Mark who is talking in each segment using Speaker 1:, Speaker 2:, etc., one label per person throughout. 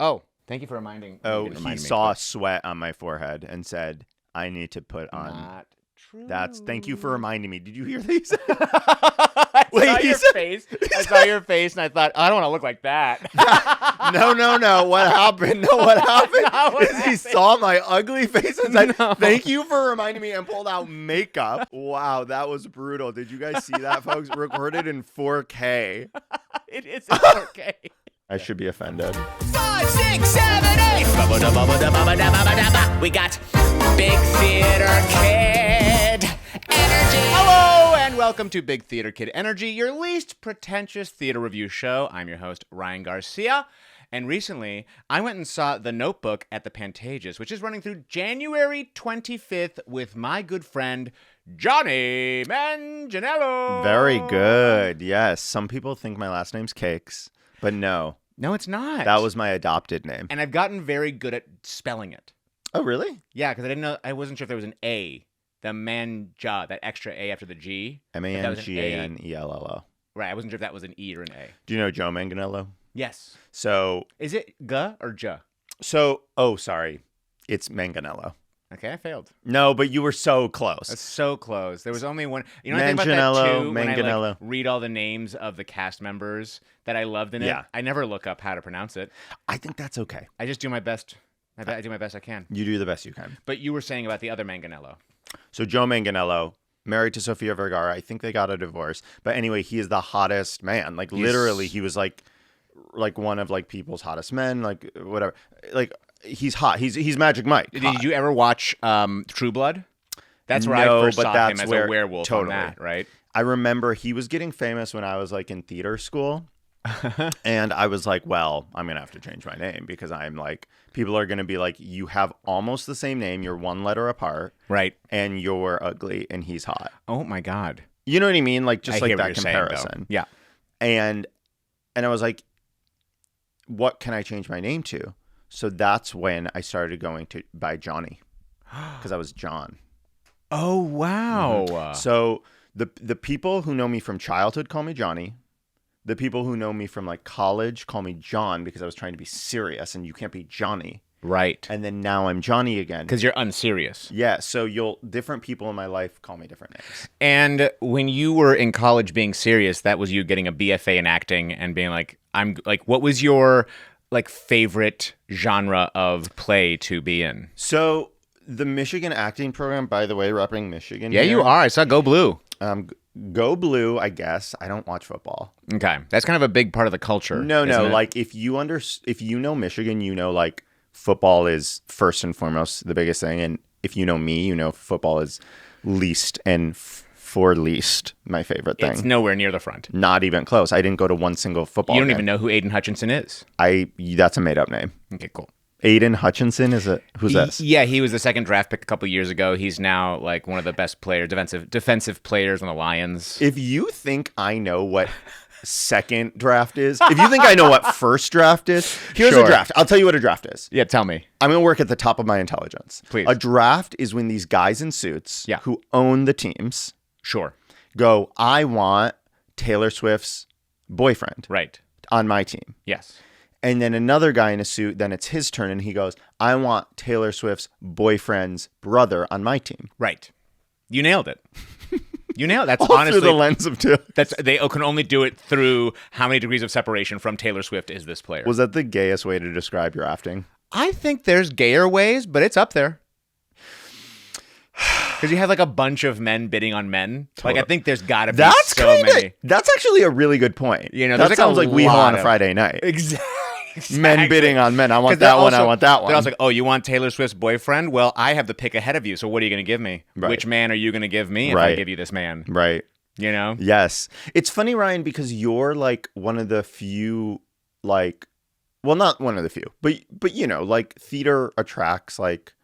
Speaker 1: Oh, thank you for reminding.
Speaker 2: Oh, he saw sweat on my forehead and said, I need to put on.
Speaker 1: Not true.
Speaker 2: Thank you for reminding me. Did you hear these?
Speaker 1: I saw your face. I saw your face and I thought, I don't want to look like that.
Speaker 2: No. What happened? What happened? He saw my ugly face and said, thank you for reminding me, and pulled out makeup. Wow, that was brutal. Did you guys see that, folks? Recorded in 4K.
Speaker 1: It is in 4K.
Speaker 2: I should be offended.
Speaker 3: 5, 6, 7, 8. We got Big Theater Kid Energy.
Speaker 1: Hello and welcome to Big Theater Kid Energy, your least pretentious theater review show. I'm your host, Ryan Garcia. And recently, I went and saw The Notebook at the Pantages, which is running through January 25th with my good friend, Jonny Manganello.
Speaker 2: Very good. Yes. Some people think my last name's Cakes, but no.
Speaker 1: No, it's not.
Speaker 2: That was my adopted name.
Speaker 1: And I've gotten very good at spelling it.
Speaker 2: Oh, really?
Speaker 1: Yeah, because I wasn't sure if there was an A. The manja, that extra A after the G.
Speaker 2: Manganello.
Speaker 1: Right, I wasn't sure if that was an E or an A.
Speaker 2: Do you know Joe Manganello?
Speaker 1: Yes.
Speaker 2: So
Speaker 1: is it G or J?
Speaker 2: Sorry. It's Manganello.
Speaker 1: Okay, I failed.
Speaker 2: No, but you were so close.
Speaker 1: That's so close. There was only one. You know, I think about that too when I read all the names of the cast members that I loved in it.
Speaker 2: Yeah.
Speaker 1: I never look up how to pronounce it.
Speaker 2: I think that's okay.
Speaker 1: I just do my best. I do my best I can.
Speaker 2: You do the best you can.
Speaker 1: But you were saying about the other Manganello.
Speaker 2: So Joe Manganello, married to Sofia Vergara. I think they got a divorce. But anyway, he is the hottest man. Like literally, he was like one of like people's hottest men. Like whatever. Like he's hot. He's Magic Mike.
Speaker 1: Did you ever watch True Blood? That's where I first saw him as a werewolf.
Speaker 2: Totally.
Speaker 1: On that, right?
Speaker 2: I remember he was getting famous when I was like in theater school. And I was like, well, I'm going to have to change my name because I'm like, people are going to be like, you have almost the same name. You're one letter apart.
Speaker 1: Right.
Speaker 2: And you're ugly and he's hot.
Speaker 1: Oh my God.
Speaker 2: You know what I mean? Like just like that
Speaker 1: Saying,
Speaker 2: comparison.
Speaker 1: yeah.
Speaker 2: And I was like, what can I change my name to? So that's when I started going to by Jonny because I was John.
Speaker 1: Oh, wow.
Speaker 2: Mm-hmm. So the people who know me from childhood call me Jonny. The people who know me from like college call me John because I was trying to be serious and you can't be Jonny.
Speaker 1: Right.
Speaker 2: And then now I'm Jonny again.
Speaker 1: Because you're unserious.
Speaker 2: Yeah. So different people in my life call me different names.
Speaker 1: And when you were in college being serious, that was you getting a BFA in acting and being like, what was your like favorite genre of play to be in?
Speaker 2: So the Michigan acting program, by the way, repping Michigan.
Speaker 1: Yeah, you are. I saw Go Blue.
Speaker 2: Go Blue, I guess. I don't watch football.
Speaker 1: Okay. That's kind of a big part of the culture.
Speaker 2: No. Like if you know Michigan, you know like football is first and foremost the biggest thing. And if you know me, you know football is least and for least my favorite thing.
Speaker 1: It's nowhere near the front.
Speaker 2: Not even close. I didn't go to one single football game.
Speaker 1: You don't even know who Aiden Hutchinson is.
Speaker 2: That's a made up name.
Speaker 1: Okay, cool.
Speaker 2: Aiden Hutchinson who's this?
Speaker 1: Yeah, he was the second draft pick a couple years ago. He's now like one of the best players, defensive players on the Lions.
Speaker 2: If you think I know what second draft is, if you think I know what first draft is, here's a draft. I'll tell you what a draft is.
Speaker 1: Yeah, tell me.
Speaker 2: I'm going to work at the top of my intelligence.
Speaker 1: Please.
Speaker 2: A draft is when these guys in suits who own the teams go, I want Taylor Swift's boyfriend on my team.
Speaker 1: Yes.
Speaker 2: And then another guy in a suit, then it's his turn, and he goes, I want Taylor Swift's boyfriend's brother on my team.
Speaker 1: Right. You nailed it. You nailed it. That's
Speaker 2: all
Speaker 1: honestly
Speaker 2: through the lens of Taylor.
Speaker 1: They can only do it through how many degrees of separation from Taylor Swift is this player.
Speaker 2: Was that the gayest way to describe your acting?
Speaker 1: I think there's gayer ways, but it's up there. Because you have like a bunch of men bidding on men. Totally. Like I think there's got to be many.
Speaker 2: That's actually a really good point.
Speaker 1: You know,
Speaker 2: that sounds like WeHo on a Friday night.
Speaker 1: Exactly.
Speaker 2: Men bidding on men. I want that one. I want that one.
Speaker 1: They're also like, oh, you want Taylor Swift's boyfriend? Well, I have the pick ahead of you. So what are you going to give me? Right. Which man are you going to give me if I give you this man?
Speaker 2: Right.
Speaker 1: You know?
Speaker 2: Yes. It's funny, Ryan, because you're like one of the few, like, well, not one of the few, but you know, like theater attracts like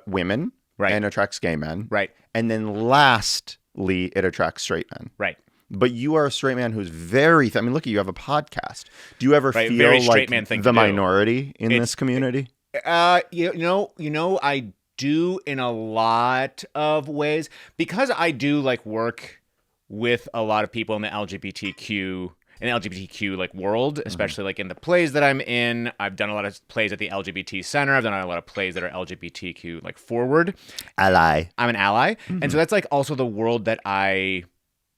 Speaker 2: women and attracts gay men.
Speaker 1: Right.
Speaker 2: And then lastly, it attracts straight men.
Speaker 1: Right.
Speaker 2: But you are a straight man who's very... I mean, look, you have a podcast. Do you ever feel
Speaker 1: very
Speaker 2: like the minority in this community?
Speaker 1: You know, I do in a lot of ways. Because I do like work with a lot of people in the LGBTQ an LGBTQ like world, especially like in the plays that I'm in. I've done a lot of plays at the LGBT Center. I've done a lot of plays that are LGBTQ like forward.
Speaker 2: Ally.
Speaker 1: I'm an ally. And so that's like also the world that I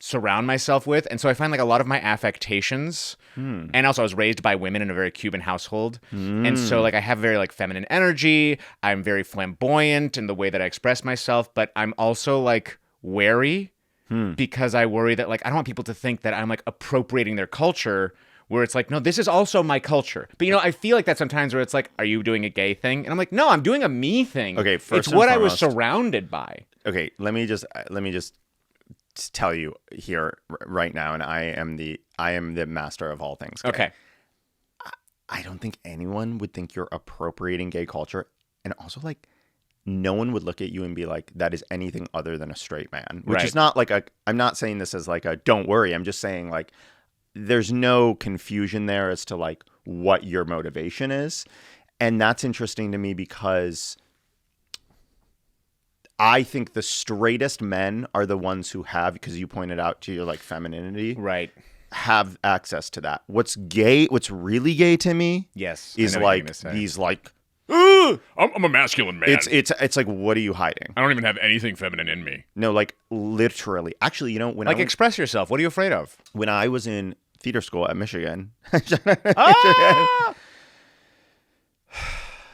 Speaker 1: surround myself with. And so I find like a lot of my affectations, and also I was raised by women in a very Cuban household. And so like I have very like feminine energy. I'm very flamboyant in the way that I express myself, but I'm also like wary because I worry that like I don't want people to think that I'm like appropriating their culture, where it's like, no, this is also my culture. But I feel like that sometimes where it's like, are you doing a gay thing? And I'm like, no, I'm doing a me thing.
Speaker 2: Okay,
Speaker 1: it's what I was surrounded by.
Speaker 2: Okay, let me just tell you here right now, and I am the master of all things gay.
Speaker 1: Okay.
Speaker 2: I don't think anyone would think you're appropriating gay culture, and also like no one would look at you and be like, that is anything other than a straight man, which is not like I'm not saying this as like a don't worry. I'm just saying like there's no confusion there as to like what your motivation is. And that's interesting to me because I think the straightest men are the ones who have, because you pointed out to your like femininity,
Speaker 1: right,
Speaker 2: have access to that. What's really gay to me, is like these like,
Speaker 4: I'm a masculine man.
Speaker 2: It's like, what are you hiding?
Speaker 4: I don't even have anything feminine in me.
Speaker 2: No, like literally. Actually, when
Speaker 1: like express yourself. What are you afraid of?
Speaker 2: When I was in theater school at Michigan.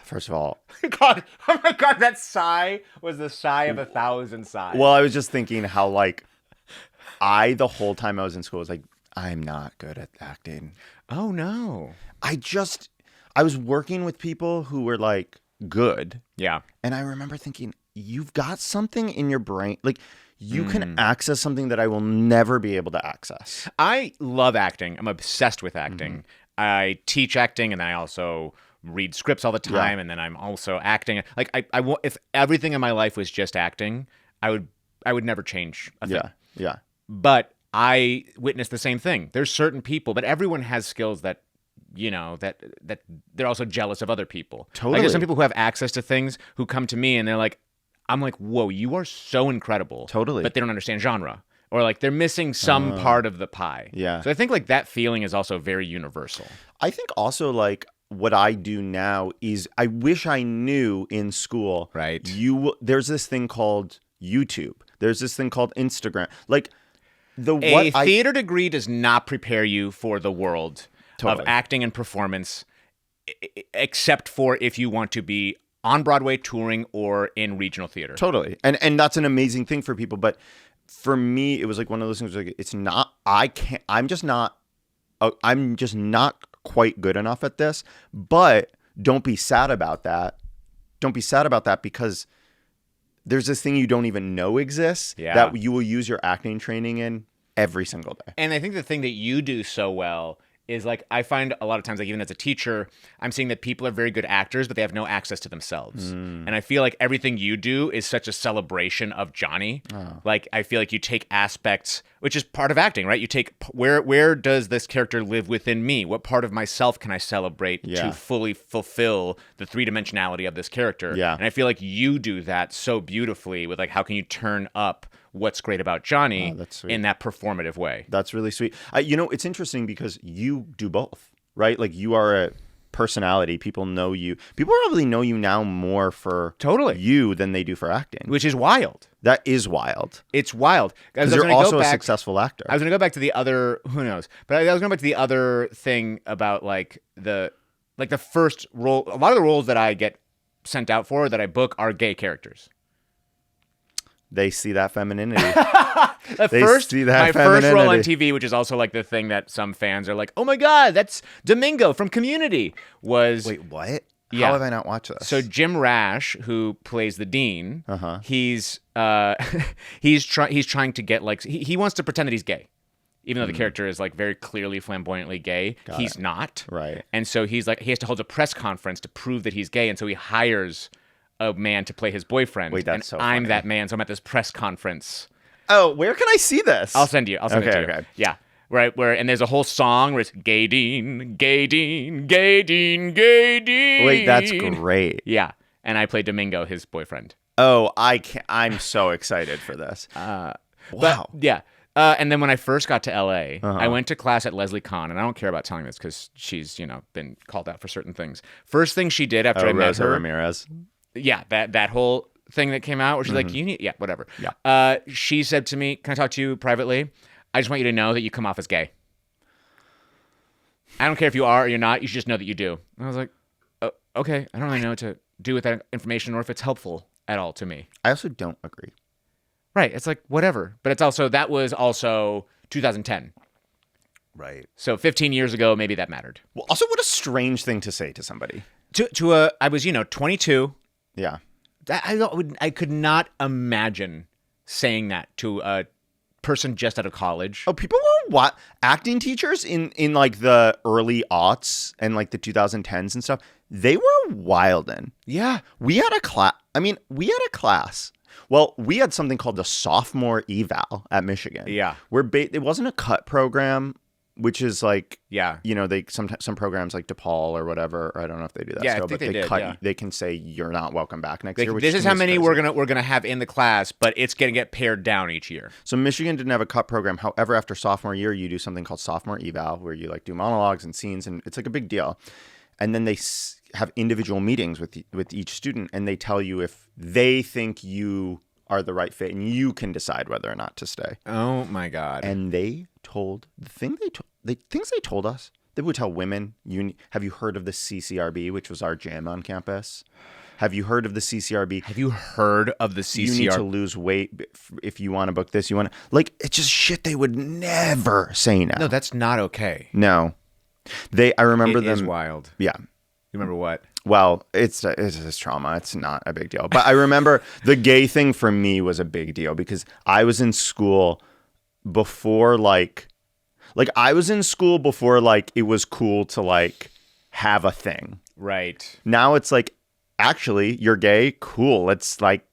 Speaker 2: First of all,
Speaker 1: God, oh my God, that sigh was the sigh of 1,000 sighs.
Speaker 2: Well, I was just thinking how like the whole time I was in school was like, I'm not good at acting.
Speaker 1: Oh no.
Speaker 2: I was working with people who were like good.
Speaker 1: Yeah.
Speaker 2: And I remember thinking, you've got something in your brain. Like you can access something that I will never be able to access.
Speaker 1: I love acting. I'm obsessed with acting. I teach acting, and then I also read scripts all the time, and then I'm also acting. Like I if everything in my life was just acting, I would never change a thing.
Speaker 2: Yeah.
Speaker 1: But I witnessed the same thing. There's certain people, but everyone has skills that that they're also jealous of other people.
Speaker 2: Totally.
Speaker 1: Like there's some people who have access to things who come to me and they're like, I'm like, whoa, you are so incredible.
Speaker 2: Totally.
Speaker 1: But they don't understand genre. Or like they're missing some part of the pie.
Speaker 2: Yeah.
Speaker 1: So I think like that feeling is also very universal.
Speaker 2: I think also like what I do now is I wish I knew in school.
Speaker 1: Right.
Speaker 2: There's this thing called YouTube. There's this thing called Instagram. Like
Speaker 1: a theater degree does not prepare you for the world of acting and performance, except for if you want to be on Broadway touring or in regional theater.
Speaker 2: Totally. And that's an amazing thing for people. But for me, it was like one of those things like it's not, I'm just not quite good enough at this, but don't be sad about that. Don't be sad about that because there's this thing you don't even know exists that you will use your acting training in every single day.
Speaker 1: And I think the thing that you do so well is like I find a lot of times, like even as a teacher, I'm seeing that people are very good actors, but they have no access to themselves. And I feel like everything you do is such a celebration of Jonny. Like I feel like you take aspects, which is part of acting, right? You take where does this character live within me? What part of myself can I celebrate to fully fulfill the three-dimensionality of this character?
Speaker 2: Yeah.
Speaker 1: And I feel like you do that so beautifully with like how can you turn up what's great about Jonny in that performative way.
Speaker 2: That's really sweet. It's interesting because you do both, right? Like you are a personality. People know you. People probably know you now more for you than they do for acting.
Speaker 1: Which is wild.
Speaker 2: That is wild.
Speaker 1: It's wild.
Speaker 2: Because you're also a successful actor.
Speaker 1: I was going to go back to the other, who knows? But I was going back to the other thing about like the first role. A lot of the roles that I get sent out for, that I book, are gay characters.
Speaker 2: They see that femininity.
Speaker 1: My first role on TV, which is also like the thing that some fans are like, oh my God, that's Domingo from Community, was...
Speaker 2: Wait, what?
Speaker 1: Yeah.
Speaker 2: How have I not watched this?
Speaker 1: So Jim Rash, who plays the dean, he's trying to get like... He wants to pretend that he's gay. Even though the character is like very clearly flamboyantly gay, he's not.
Speaker 2: Right.
Speaker 1: And so he's like, he has to hold a press conference to prove that he's gay, and so he hires a man to play his boyfriend.
Speaker 2: Wait, that's so funny.
Speaker 1: I'm that man, so I'm at this press conference.
Speaker 2: Oh, where can I see this?
Speaker 1: I'll send it to you.
Speaker 2: Okay.
Speaker 1: Yeah. Right, and there's a whole song where it's gay dean, gay dean, gay dean, gay dean.
Speaker 2: Wait, that's great.
Speaker 1: Yeah. And I play Domingo, his boyfriend.
Speaker 2: Oh, I'm so excited for this.
Speaker 1: Wow. But, yeah. And then when I first got to LA, I went to class at Leslie Kahn, and I don't care about telling this because she's, been called out for certain things. First thing she did after I met
Speaker 2: Rosa
Speaker 1: her,
Speaker 2: Ramirez.
Speaker 1: yeah, that whole thing that came out where she's like, whatever.
Speaker 2: Yeah.
Speaker 1: She said to me, "Can I talk to you privately? I just want you to know that you come off as gay. I don't care if you are or you're not. You should just know that you do." And I was like, "Oh, okay. I don't really know what to do with that information or if it's helpful at all to me."
Speaker 2: I also don't agree.
Speaker 1: Right. It's like, whatever. But that was also 2010.
Speaker 2: Right.
Speaker 1: So 15 years ago, maybe that mattered.
Speaker 2: Well, also, what a strange thing to say to somebody.
Speaker 1: I was, 22.
Speaker 2: Yeah.
Speaker 1: I could not imagine saying that to a person just out of college.
Speaker 2: Oh, people were acting teachers in like the early aughts and like the 2010s and stuff. They were wildin'.
Speaker 1: Yeah.
Speaker 2: We had a class. Well, we had something called the sophomore eval at Michigan.
Speaker 1: Yeah.
Speaker 2: Where it wasn't a cut program, which is like,
Speaker 1: Yeah.
Speaker 2: they sometimes some programs like DePaul or whatever. Or I don't know if they do that
Speaker 1: Yeah, I
Speaker 2: still,
Speaker 1: think
Speaker 2: but
Speaker 1: they did,
Speaker 2: cut.
Speaker 1: yeah.
Speaker 2: They can say you're not welcome back next year. Which
Speaker 1: This
Speaker 2: to
Speaker 1: is
Speaker 2: me
Speaker 1: how many
Speaker 2: crazy.
Speaker 1: we're gonna have in the class, but it's gonna get pared down each year.
Speaker 2: So Michigan didn't have a cut program. However, after sophomore year, you do something called sophomore eval, where you like do monologues and scenes, and it's like a big deal. And then they have individual meetings with each student, and they tell you if they think you are the right fit, and you can decide whether or not to stay.
Speaker 1: Oh my God.
Speaker 2: And they told things they told us. They would tell women, have you heard of the CCRB, which was our gym on campus? Have you heard of the CCRB?
Speaker 1: Have you heard of the CCR?
Speaker 2: You need to lose weight if you want to book this. You want to, like, it's just shit they would never say now.
Speaker 1: No, that's not okay.
Speaker 2: No. I remember
Speaker 1: It
Speaker 2: them.
Speaker 1: is wild.
Speaker 2: Yeah.
Speaker 1: You remember what?
Speaker 2: Well, it's trauma. It's not a big deal. But I remember the gay thing for me was a big deal because I was in school before I was in school before like it was cool to like have a thing.
Speaker 1: Right.
Speaker 2: Now it's like, actually, you're gay. Cool. It's like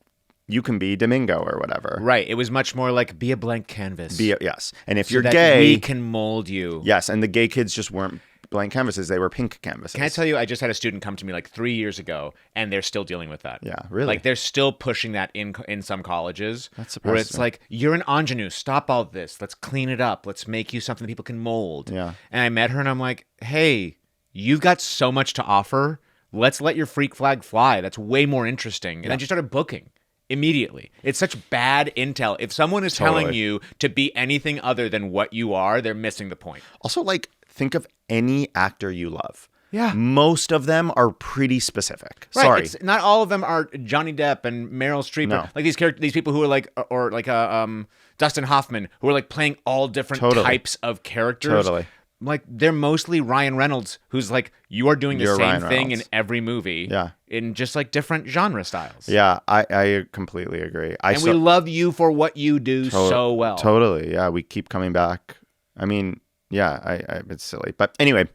Speaker 2: you can be Domingo or whatever.
Speaker 1: Right. It was much more like be a blank canvas.
Speaker 2: Yes. And if
Speaker 1: so
Speaker 2: you're
Speaker 1: that
Speaker 2: gay,
Speaker 1: we can mold you.
Speaker 2: Yes. And the gay kids just weren't blank canvases. They were pink canvases.
Speaker 1: Can I tell you, I just had a student come to me like 3 years ago, and they're still dealing with that.
Speaker 2: Yeah, really?
Speaker 1: Like they're still pushing that in some colleges.
Speaker 2: That surprised
Speaker 1: where it's
Speaker 2: me.
Speaker 1: like, you're an ingenue. Stop all this. Let's clean it up. Let's make you something that people can mold.
Speaker 2: Yeah.
Speaker 1: And I met her, and I'm like, hey, you've got so much to offer. Let's let your freak flag fly. That's way more interesting. And then she started booking immediately. It's such bad intel. If someone is telling
Speaker 2: Totally.
Speaker 1: you to be anything other than what you are, they're missing the point.
Speaker 2: Also, like, think of any actor you love.
Speaker 1: Yeah.
Speaker 2: Most of them are pretty specific.
Speaker 1: Right.
Speaker 2: Sorry.
Speaker 1: It's, not all of them are Johnny Depp and Meryl Streep.
Speaker 2: No.
Speaker 1: Like these people who are like, or like Dustin Hoffman, who are like playing all different
Speaker 2: Totally.
Speaker 1: types of characters.
Speaker 2: Totally.
Speaker 1: Like they're mostly Ryan Reynolds, who's like, you are doing the
Speaker 2: You're
Speaker 1: same
Speaker 2: Ryan
Speaker 1: thing in
Speaker 2: Reynolds.
Speaker 1: every movie.
Speaker 2: Yeah.
Speaker 1: In just like different genre styles.
Speaker 2: Yeah, I completely agree.
Speaker 1: And we love you for what you do so well.
Speaker 2: Totally. Yeah, we keep coming back. I mean, yeah, it's silly. But anyway,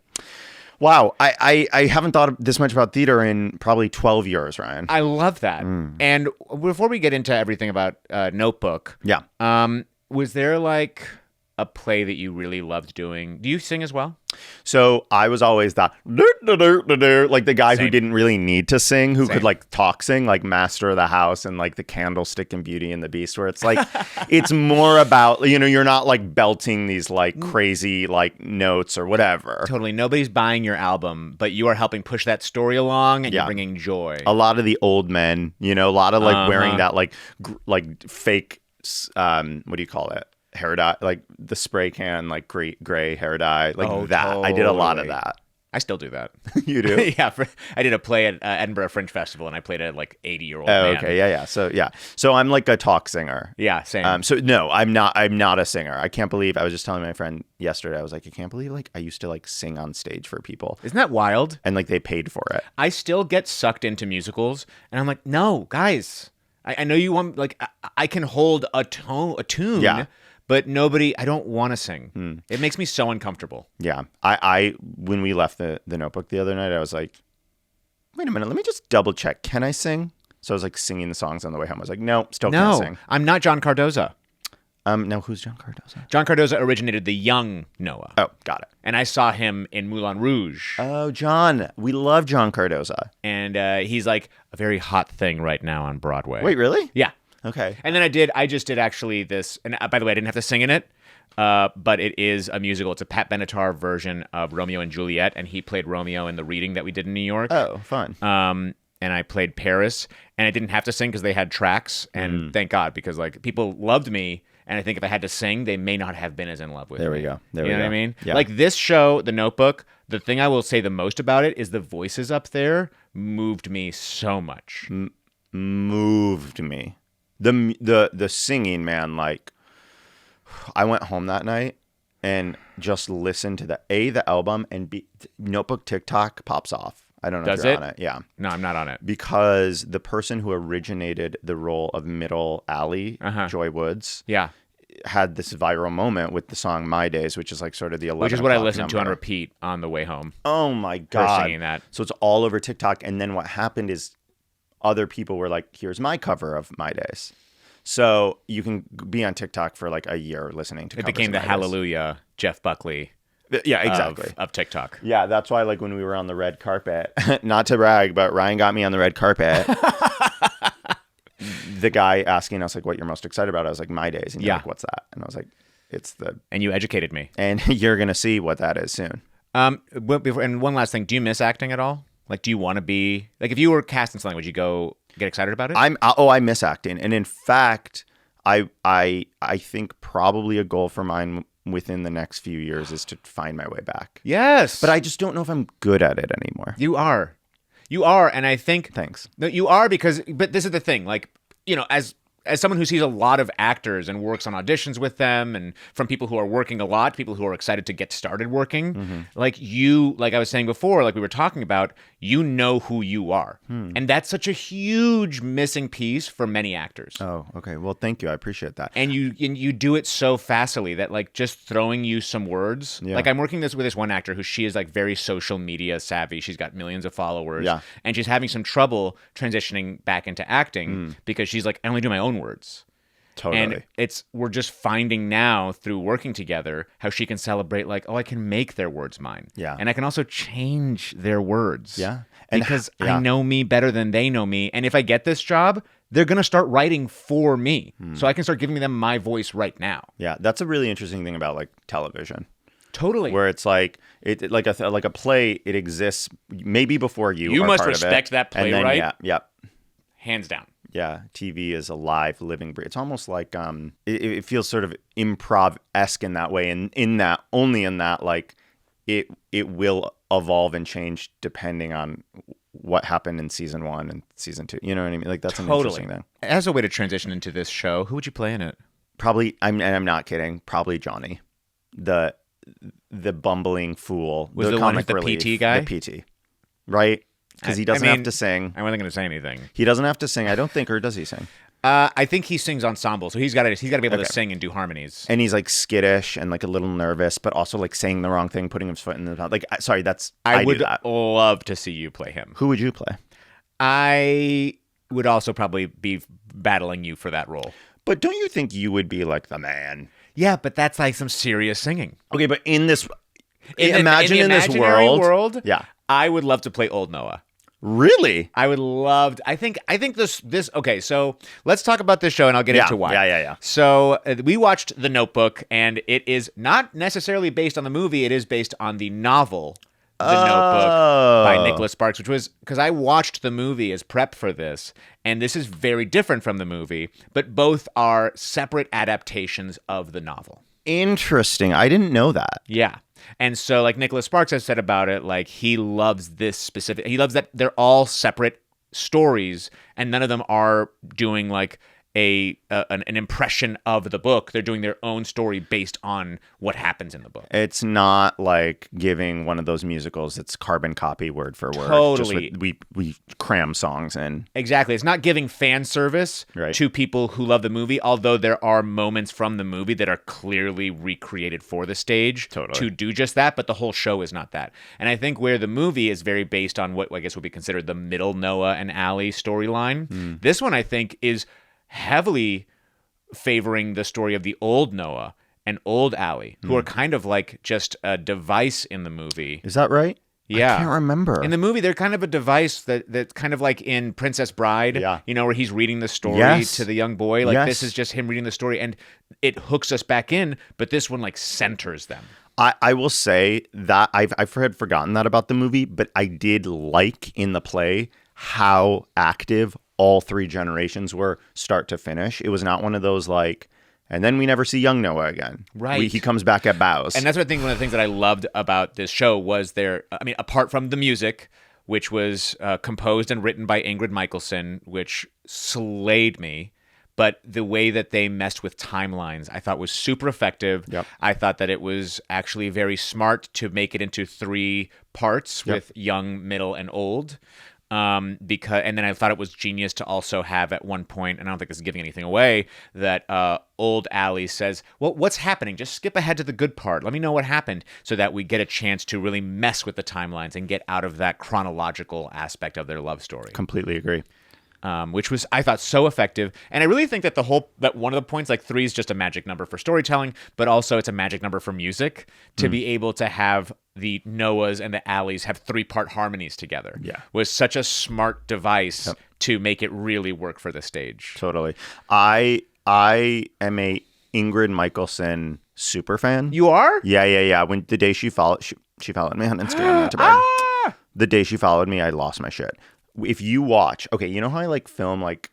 Speaker 2: wow. I haven't thought this much about theater in probably 12 years, Ryan.
Speaker 1: I love that. And before we get into everything about Notebook,
Speaker 2: Yeah.
Speaker 1: was there like a play that you really loved doing? Do you sing as well?
Speaker 2: So I was always that like the guy who
Speaker 1: Same.
Speaker 2: didn't really need to sing, who
Speaker 1: Same.
Speaker 2: could like talk sing, like Master of the House and like the Candlestick and Beauty and the Beast, where it's like it's more about, you're not like belting these like crazy like notes or whatever.
Speaker 1: Totally. Nobody's buying your album, but you are helping push that story along and
Speaker 2: Yeah.
Speaker 1: you're bringing joy.
Speaker 2: A lot of the old men, a lot of like wearing that like fake what do you call it? Hair dye, like the spray can, like gray hair dye, like
Speaker 1: Oh,
Speaker 2: that. I did a lot of
Speaker 1: totally.
Speaker 2: that.
Speaker 1: I still do that.
Speaker 2: You do?
Speaker 1: Yeah. I did a play at Edinburgh Fringe Festival, and I played a like 80-year-old
Speaker 2: Oh,
Speaker 1: man.
Speaker 2: okay, yeah. So I'm like a talk singer.
Speaker 1: Yeah, same.
Speaker 2: So no, I'm not a singer. I can't believe, I was just telling my friend yesterday, I was like, I can't believe like I used to like sing on stage for people
Speaker 1: Isn't that wild?
Speaker 2: and like they paid for it.
Speaker 1: I still get sucked into musicals, and I'm like, no, guys, I know you want, like, I can hold a tune,
Speaker 2: Yeah.
Speaker 1: but I don't want to sing. It makes me so uncomfortable.
Speaker 2: Yeah. I when we left the Notebook the other night, I was like, wait a minute, let me just double check. Can I sing? So I was like singing the songs on the way home. I was like, no, still can't
Speaker 1: No,
Speaker 2: sing.
Speaker 1: I'm not John Cardoza.
Speaker 2: No, who's John Cardoza?
Speaker 1: John Cardoza originated the young Noah.
Speaker 2: Oh, got it.
Speaker 1: And I saw him in Moulin Rouge.
Speaker 2: Oh, John. We love John Cardoza.
Speaker 1: And he's like a very hot thing right now on Broadway.
Speaker 2: Wait, really?
Speaker 1: Yeah.
Speaker 2: Okay.
Speaker 1: And then I just did actually this, and by the way, I didn't have to sing in it, but it is a musical. It's a Pat Benatar version of Romeo and Juliet, and he played Romeo in the reading that we did in New York.
Speaker 2: Oh, fun.
Speaker 1: And I played Paris, and I didn't have to sing because they had tracks, and thank God, because like people loved me, and I think if I had to sing, they may not have been as in love with me.
Speaker 2: There we go.
Speaker 1: You know what I mean?
Speaker 2: Yeah.
Speaker 1: Like this show, The Notebook, the thing I will say the most about it is the voices up there moved me so much.
Speaker 2: Moved me. The singing, man, like I went home that night and just listened to the album, and Notebook TikTok pops off. I don't know if you're on it. Yeah.
Speaker 1: No, I'm not on it.
Speaker 2: Because the person who originated the role of Middle Alley, Joy Woods, had this viral moment with the song My Days, which is like sort of the 11
Speaker 1: Which is what I
Speaker 2: o'clock
Speaker 1: listened to on
Speaker 2: number.
Speaker 1: repeat on the way home.
Speaker 2: Oh my
Speaker 1: Her
Speaker 2: God.
Speaker 1: singing that.
Speaker 2: So it's all over TikTok. And then what happened is other people were like, here's my cover of My Days. So you can be on TikTok for like a year listening to
Speaker 1: It
Speaker 2: covers
Speaker 1: became
Speaker 2: of
Speaker 1: the
Speaker 2: My Days.
Speaker 1: Hallelujah Jeff Buckley
Speaker 2: Yeah, exactly.
Speaker 1: of TikTok.
Speaker 2: Yeah, that's why like when we were on the red carpet, not to brag, but Ryan got me on the red carpet. The guy asking us like what you're most excited about, I was like, My Days. And you're like, what's that? And I was like, it's the...
Speaker 1: And you educated me.
Speaker 2: And you're going to see what that is soon.
Speaker 1: And one last thing, do you miss acting at all? Like, do you want to be... Like, if you were cast in something, would you go get excited about it?
Speaker 2: I miss acting. And in fact, I think probably a goal for mine within the next few years is to find my way back.
Speaker 1: Yes.
Speaker 2: But I just don't know if I'm good at it anymore.
Speaker 1: You are. You are, and I think...
Speaker 2: Thanks.
Speaker 1: No, you are because... But this is the thing, like, you know, as someone who sees a lot of actors and works on auditions with them, and from people who are working a lot, people who are excited to get started working, like I was saying before, like we were talking about, you know who you are. And that's such a huge missing piece for many actors.
Speaker 2: Oh, okay. Well, thank you. I appreciate that.
Speaker 1: And you do it so facilely that like just throwing you some words.
Speaker 2: Yeah.
Speaker 1: Like I'm working with this one actor who she is like very social media savvy. She's got millions of followers.
Speaker 2: Yeah.
Speaker 1: And she's having some trouble transitioning back into acting because she's like, I only do my own words.
Speaker 2: Totally.
Speaker 1: And we're just finding now through working together how she can celebrate like, oh, I can make their words mine.
Speaker 2: Yeah.
Speaker 1: And I can also change their words.
Speaker 2: Yeah.
Speaker 1: Because I know me better than they know me. And if I get this job, they're going to start writing for me. So I can start giving them my voice right now.
Speaker 2: Yeah. That's a really interesting thing about like television.
Speaker 1: Totally.
Speaker 2: Where it's like like a play, it exists maybe before you.
Speaker 1: You
Speaker 2: are
Speaker 1: must
Speaker 2: part of it.
Speaker 1: respect that playwright.
Speaker 2: And then, yep.
Speaker 1: Hands down.
Speaker 2: Yeah, TV is a live, living. It's almost like it feels sort of improv-esque in that way, and in that, like it will evolve and change depending on what happened in season 1 and season 2. You know what I mean? Like that's an interesting thing.
Speaker 1: As a way to transition into this show, who would you play in it?
Speaker 2: Probably, I'm not kidding. Probably Jonny, the bumbling fool,
Speaker 1: Was the one who's the PT guy?
Speaker 2: the PT, right? Because he doesn't have to sing.
Speaker 1: I wasn't going to say anything.
Speaker 2: He doesn't have to sing, I don't think, or does he sing?
Speaker 1: I think he sings ensemble, so he's got to be able to sing and do harmonies.
Speaker 2: And he's like skittish and like a little nervous, but also like saying the wrong thing, putting his foot in the mouth. Like, sorry, I
Speaker 1: would
Speaker 2: do that.
Speaker 1: love to see you play him.
Speaker 2: Who would you play?
Speaker 1: I would also probably be battling you for that role.
Speaker 2: But don't you think you would be like the man?
Speaker 1: Yeah, but that's like some serious singing.
Speaker 2: Okay, but in this,
Speaker 1: Imagine
Speaker 2: in this
Speaker 1: imaginary world,
Speaker 2: yeah,
Speaker 1: I would love to play Old Noah.
Speaker 2: Really?
Speaker 1: I would love. I think this. Okay, so let's talk about this show, and I'll get into why.
Speaker 2: Yeah.
Speaker 1: So we watched The Notebook, and it is not necessarily based on the movie. It is based on the novel, The Notebook by Nicholas Sparks, which was because I watched the movie as prep for this, and this is very different from the movie, but both are separate adaptations of the novel.
Speaker 2: Interesting. I didn't know that.
Speaker 1: Yeah. And so like Nicholas Sparks has said about it, like he loves this specific, he loves that they're all separate stories and none of them are doing like an impression of the book. They're doing their own story based on what happens in the book.
Speaker 2: It's not like giving one of those musicals that's carbon copy word for word.
Speaker 1: Totally.
Speaker 2: Just we cram songs in.
Speaker 1: Exactly. It's not giving fan service to people who love the movie, although there are moments from the movie that are clearly recreated for the stage to do just that, but the whole show is not that. And I think where the movie is very based on what I guess would be considered the middle Noah and Allie storyline, this one I think is heavily favoring the story of the old Noah and old Allie, who are kind of like just a device in the movie.
Speaker 2: Is that right?
Speaker 1: Yeah.
Speaker 2: I can't remember.
Speaker 1: In the movie, they're kind of a device that's kind of like in Princess Bride,
Speaker 2: Yeah.
Speaker 1: where he's reading the story
Speaker 2: Yes.
Speaker 1: to the young boy. Like,
Speaker 2: Yes.
Speaker 1: this is just him reading the story, and it hooks us back in, but this one, like, centers them.
Speaker 2: I will say that I've had forgotten that about the movie, but I did like in the play how active all three generations were start to finish. It was not one of those like, and then we never see young Noah again.
Speaker 1: Right.
Speaker 2: He comes back at bows.
Speaker 1: And that's what I think one of the things that I loved about this show was apart from the music, which was composed and written by Ingrid Michaelson, which slayed me. But the way that they messed with timelines, I thought was super effective.
Speaker 2: Yep.
Speaker 1: I thought that it was actually very smart to make it into 3 parts with young, middle, and old. And then I thought it was genius to also have at one point, and I don't think this is giving anything away, that old Allie says, well, what's happening? Just skip ahead to the good part. Let me know what happened, so that we get a chance to really mess with the timelines and get out of that chronological aspect of their love story.
Speaker 2: Completely agree.
Speaker 1: Which was, I thought, so effective. And I really think that that one of the points, like 3 is just a magic number for storytelling, but also it's a magic number for music to be able to have the Noahs and the Alleys have 3-part harmonies together.
Speaker 2: Yeah.
Speaker 1: Was such a smart device to make it really work for the stage.
Speaker 2: Totally. I am a Ingrid Michaelson super fan.
Speaker 1: You are?
Speaker 2: Yeah. When the day she followed me on Instagram, not to brag. The day she followed me, I lost my shit. If you watch, okay, you know how I like film like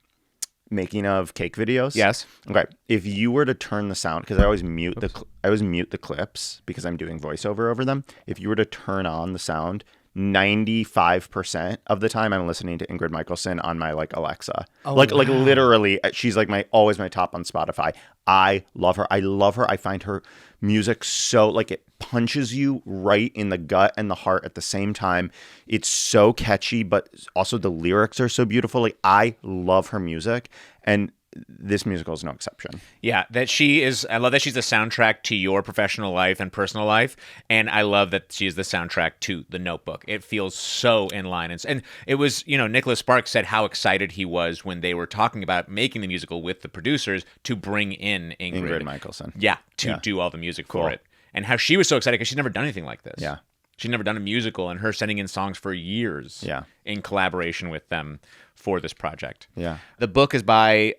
Speaker 2: making of cake videos?
Speaker 1: Yes.
Speaker 2: Okay. If you were to turn the sound, because I always mute the clips because I'm doing voiceover over them. If you were to turn on the sound, 95% of the time I'm listening to Ingrid Michaelson on my like Alexa. Like literally, she's like always my top on Spotify. I love her. I find her music so like it punches you right in the gut and the heart at the same time. It's so catchy, but also the lyrics are so beautiful. Like I love her music, and this musical is no exception.
Speaker 1: Yeah, I love that she's the soundtrack to your professional life and personal life, and I love that she's the soundtrack to The Notebook. It feels so in line. And it was, Nicholas Sparks said how excited he was when they were talking about making the musical with the producers to bring in Ingrid
Speaker 2: Michaelson.
Speaker 1: Yeah, to do all the music for it. And how she was so excited because she'd never done anything like this.
Speaker 2: Yeah.
Speaker 1: She'd never done a musical, and her sending in songs for years in collaboration with them for this project.
Speaker 2: Yeah.
Speaker 1: The book is by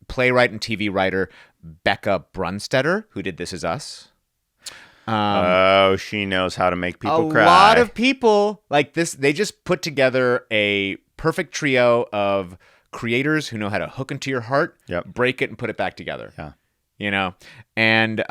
Speaker 1: playwright and TV writer Becca Brunstetter, who did This Is Us.
Speaker 2: She knows how to make people
Speaker 1: a
Speaker 2: cry.
Speaker 1: lot of people like this. They just put together a perfect trio of creators who know how to hook into your heart, break it, and put it back together.
Speaker 2: Yeah.
Speaker 1: And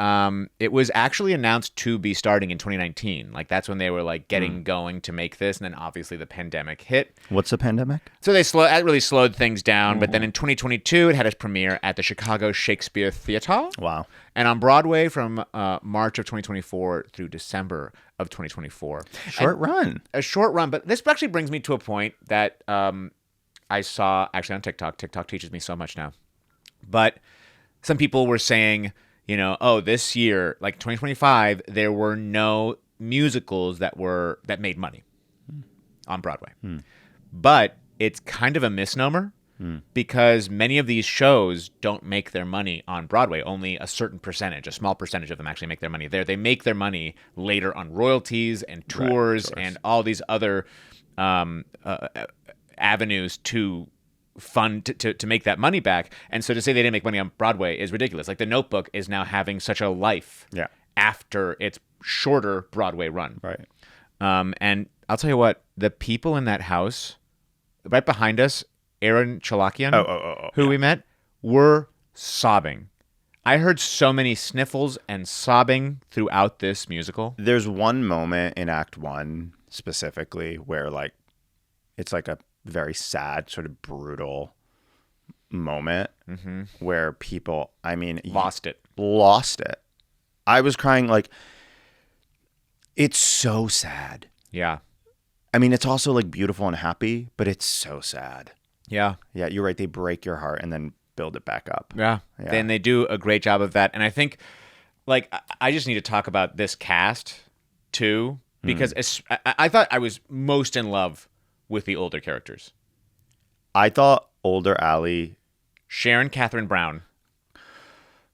Speaker 1: it was actually announced to be starting in 2019. Like that's when they were like getting going to make this, and then obviously the pandemic hit.
Speaker 2: What's the pandemic?
Speaker 1: So that really slowed things down. But then in 2022, it had its premiere at the Chicago Shakespeare Theatre.
Speaker 2: Wow.
Speaker 1: And on Broadway from March of 2024 through December of 2024.
Speaker 2: Short run.
Speaker 1: A short run, but this actually brings me to a point that I saw actually on TikTok. TikTok teaches me so much now. But some people were saying, this year, like 2025, there were no musicals that made money on Broadway. But it's kind of a misnomer because many of these shows don't make their money on Broadway. Only a certain percentage, a small percentage of them actually make their money there. They make their money later on royalties and tours and all these other avenues to fund to make that money back. And so to say they didn't make money on Broadway is ridiculous. Like The Notebook is now having such a life after its shorter Broadway run.
Speaker 2: Right.
Speaker 1: And I'll tell you what, the people in that house right behind us, Aaron Chalakian, who we met, were sobbing. I heard so many sniffles and sobbing throughout this musical.
Speaker 2: There's one moment in Act 1 specifically where like it's like a very sad, sort of brutal moment where people,
Speaker 1: Lost it.
Speaker 2: I was crying. Like, it's so sad.
Speaker 1: Yeah.
Speaker 2: It's also like beautiful and happy, but it's so sad.
Speaker 1: Yeah.
Speaker 2: Yeah, you're right. They break your heart and then build it back up.
Speaker 1: Yeah. Then they do a great job of that. And I think, like, I just need to talk about this cast, too, because I thought I was most in love with the older characters.
Speaker 2: I thought older Allie...
Speaker 1: Sharon Catherine Brown.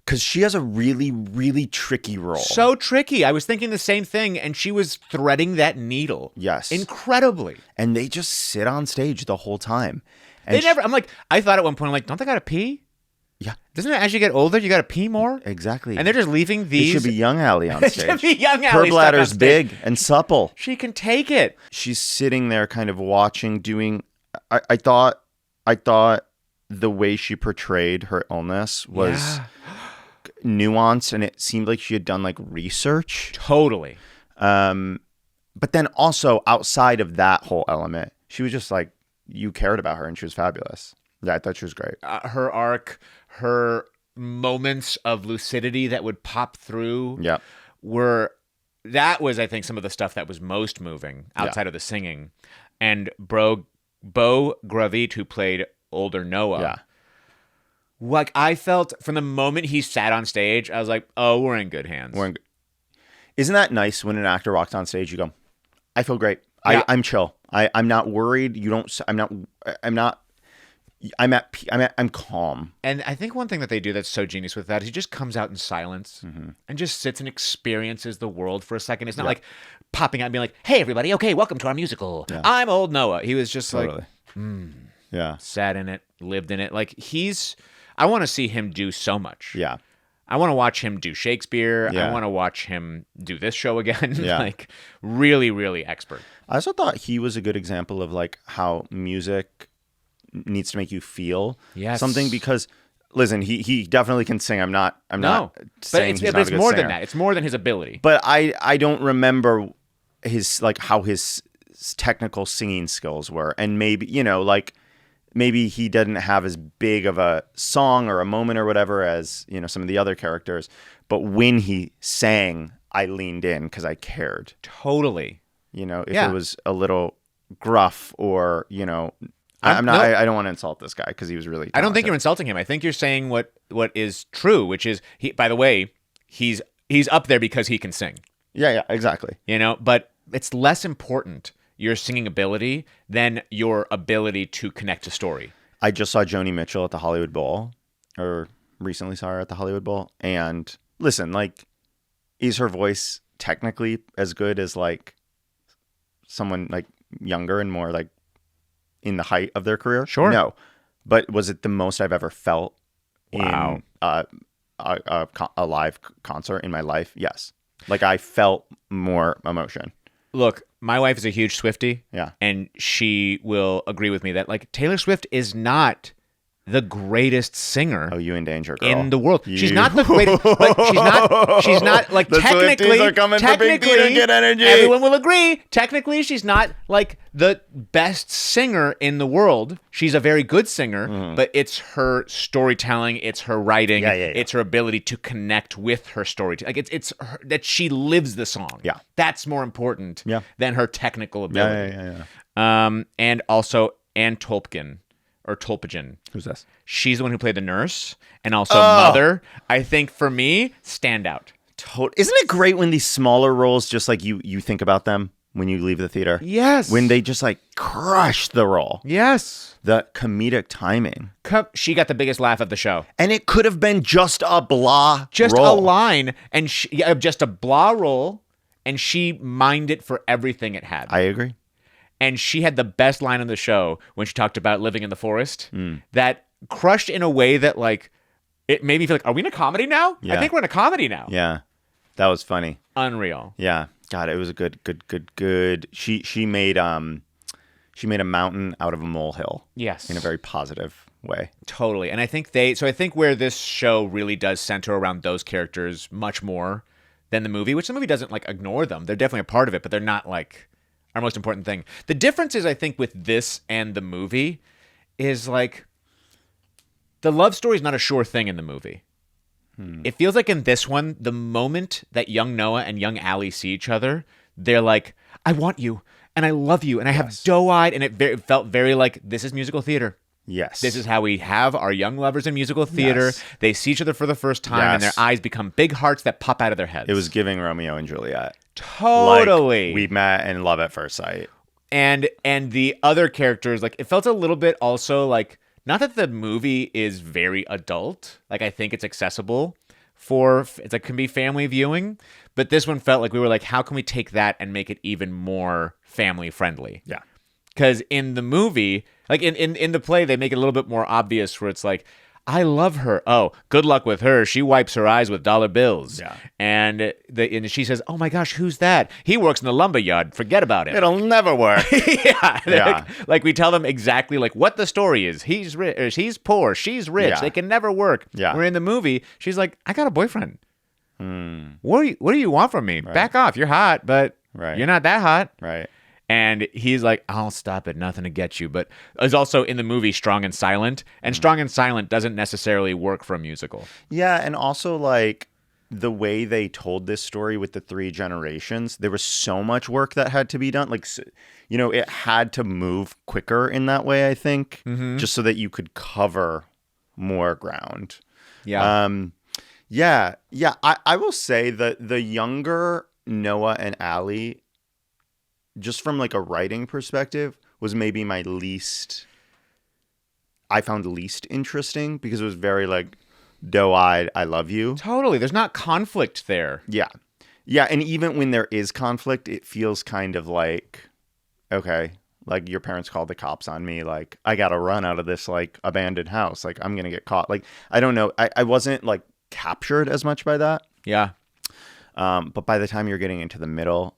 Speaker 2: Because she has a really, really tricky role.
Speaker 1: So tricky. I was thinking the same thing, and she was threading that needle.
Speaker 2: Yes.
Speaker 1: Incredibly.
Speaker 2: And they just sit on stage the whole time. And
Speaker 1: I'm like, I thought at one point, I'm like, don't they gotta pee?
Speaker 2: Yeah.
Speaker 1: Doesn't it, as you get older, you gotta pee more?
Speaker 2: Exactly.
Speaker 1: And they're just leaving
Speaker 2: It
Speaker 1: these.
Speaker 2: should be young Allie on
Speaker 1: It
Speaker 2: stage.
Speaker 1: should be young
Speaker 2: Her
Speaker 1: Allie stuck on
Speaker 2: bladder's
Speaker 1: stage.
Speaker 2: big and supple.
Speaker 1: She can take it.
Speaker 2: She's sitting there kind of watching, doing... I thought the way she portrayed her illness was...
Speaker 1: Yeah.
Speaker 2: nuanced, and it seemed like she had done like research.
Speaker 1: Totally.
Speaker 2: But then also outside of that whole element, she was just like, you cared about her, and she was fabulous. Yeah, I thought she was great.
Speaker 1: Her arc, her moments of lucidity that would pop through
Speaker 2: Yeah.
Speaker 1: that was, I think, some of the stuff that was most moving outside of the singing. And Bo Gravit, who played older Noah,
Speaker 2: Yeah.
Speaker 1: like I felt from the moment he sat on stage, I was like, oh, we're in good hands.
Speaker 2: Isn't that nice when an actor walks on stage? You go, I feel great.
Speaker 1: Yeah.
Speaker 2: I'm chill. I'm not worried. I'm calm.
Speaker 1: And I think one thing that they do that's so genius with that is he just comes out in silence and just sits and experiences the world for a second. It's not like popping out and being like, hey, everybody, okay, welcome to our musical.
Speaker 2: Yeah.
Speaker 1: I'm old Noah. He was just
Speaker 2: Totally.
Speaker 1: like,
Speaker 2: Yeah.
Speaker 1: sat in it, lived in it. Like I want to see him do so much.
Speaker 2: Yeah.
Speaker 1: I want to watch him do Shakespeare.
Speaker 2: Yeah.
Speaker 1: I want to watch him do this show again.
Speaker 2: Yeah.
Speaker 1: Like really, really expert.
Speaker 2: I also thought he was a good example of like how music needs to make you feel something, because listen, he definitely can sing. I'm not saying he's not a good
Speaker 1: more
Speaker 2: singer.
Speaker 1: than that. It's more than his ability.
Speaker 2: But I don't remember his like how his technical singing skills were, and maybe maybe he didn't have as big of a song or a moment or whatever as some of the other characters. But when he sang, I leaned in because I cared.
Speaker 1: Totally.
Speaker 2: If it was a little gruff or I don't want to insult this guy because he was really talented.
Speaker 1: I don't think you're insulting him. I think you're saying what is true, which is by the way, he's up there because he can sing.
Speaker 2: Yeah, exactly.
Speaker 1: But it's less important, your singing ability, than your ability to connect to story.
Speaker 2: I just saw Joni Mitchell at the Hollywood Bowl, or recently saw her at the Hollywood Bowl. And listen, like, is her voice technically as good as like someone like younger and more like in the height of their career?
Speaker 1: Sure.
Speaker 2: No. But was it the most I've ever felt in a live concert in my life? Yes. Like, I felt more emotion.
Speaker 1: Look, my wife is a huge Swiftie.
Speaker 2: Yeah.
Speaker 1: And she will agree with me that like Taylor Swift is not the greatest singer.
Speaker 2: Oh, you in danger, girl.
Speaker 1: In the world. She's not the greatest, but she's not like
Speaker 2: the
Speaker 1: technically,
Speaker 2: Swifties are coming for Big Theater Kid Energy.
Speaker 1: Everyone will agree. Technically, she's not like the best singer in the world. She's a very good singer, but it's her storytelling, it's her writing, it's her ability to connect with her storytelling. Like it's her, that she lives the song.
Speaker 2: Yeah.
Speaker 1: That's more important than her technical ability.
Speaker 2: Yeah.
Speaker 1: And also Ann Tolpkin. Or Tolpagen.
Speaker 2: Who's this?
Speaker 1: She's the one who played the nurse and also Mother. I think for me, standout.
Speaker 2: Isn't it great when these smaller roles just like you think about them when you leave the theater?
Speaker 1: Yes.
Speaker 2: When they just like crush the role.
Speaker 1: Yes.
Speaker 2: The comedic timing.
Speaker 1: She got the biggest laugh of the show.
Speaker 2: And it could have been just a blah
Speaker 1: Just
Speaker 2: roll.
Speaker 1: a line and just a blah roll, and she mined it for everything it had.
Speaker 2: I agree.
Speaker 1: And she had the best line on the show when she talked about living in the forest that crushed in a way that like it made me feel like, are we in a comedy now?
Speaker 2: Yeah.
Speaker 1: I think we're in a comedy now.
Speaker 2: Yeah. That was funny.
Speaker 1: Unreal.
Speaker 2: Yeah. God, it was a good. She made a mountain out of a molehill.
Speaker 1: Yes.
Speaker 2: In a very positive way.
Speaker 1: Totally. And I think where this show really does center around those characters much more than the movie, which the movie doesn't like ignore them. They're definitely a part of it, but they're not like our most important thing. The difference is, I think, with this and the movie is like the love story is not a sure thing in the movie. It feels like in this one, the moment that young Noah and young Allie see each other, they're like, I want you and I love you and I have doe-eyed, and it felt very like, this is musical theater.
Speaker 2: Yes.
Speaker 1: This is how we have our young lovers in musical theater.
Speaker 2: Yes.
Speaker 1: They see each other for the first time and their eyes become big hearts that pop out of their heads.
Speaker 2: It was giving Romeo and Juliet.
Speaker 1: Totally.
Speaker 2: Like, we met and love at first sight.
Speaker 1: And the other characters, like, it felt a little bit also like, not that the movie is very adult, like I think it's accessible, it's like can be family viewing, but this one felt like we were like, how can we take that and make it even more family friendly?
Speaker 2: Yeah.
Speaker 1: Because in the movie, like in the play, they make it a little bit more obvious where it's like, I love her. Oh, good luck with her. She wipes her eyes with dollar bills.
Speaker 2: Yeah.
Speaker 1: And she says, oh my gosh, who's that? He works in the lumber yard. Forget about him.
Speaker 2: It'll never work.
Speaker 1: Yeah.
Speaker 2: Yeah.
Speaker 1: Like we tell them exactly like what the story is. He's rich. He's poor. She's rich.
Speaker 2: Yeah.
Speaker 1: They can never work.
Speaker 2: Yeah.
Speaker 1: Where in the movie, she's like, I got a boyfriend. What do you want from me? Back off. You're hot, but you're not that hot.
Speaker 2: Right.
Speaker 1: And he's like, I'll stop at nothing to get you. But is also in the movie Strong and Silent. And Strong and Silent doesn't necessarily work for a musical.
Speaker 2: Yeah, and also like the way they told this story with the 3 generations, there was so much work that had to be done. Like, you know, it had to move quicker in that way, I think, just so that you could cover more ground.
Speaker 1: Yeah.
Speaker 2: Yeah. I will say that the younger Noah and Allie, just from like a writing perspective, was maybe I found least interesting because it was very like doe-eyed, I love you.
Speaker 1: Totally. There's not conflict there.
Speaker 2: Yeah. Yeah. And even when there is conflict, it feels kind of like, okay, like your parents called the cops on me. Like I got to run out of this like abandoned house. Like I'm going to get caught. Like, I don't know. I wasn't like captured as much by that.
Speaker 1: Yeah.
Speaker 2: But by the time you're getting into the middle,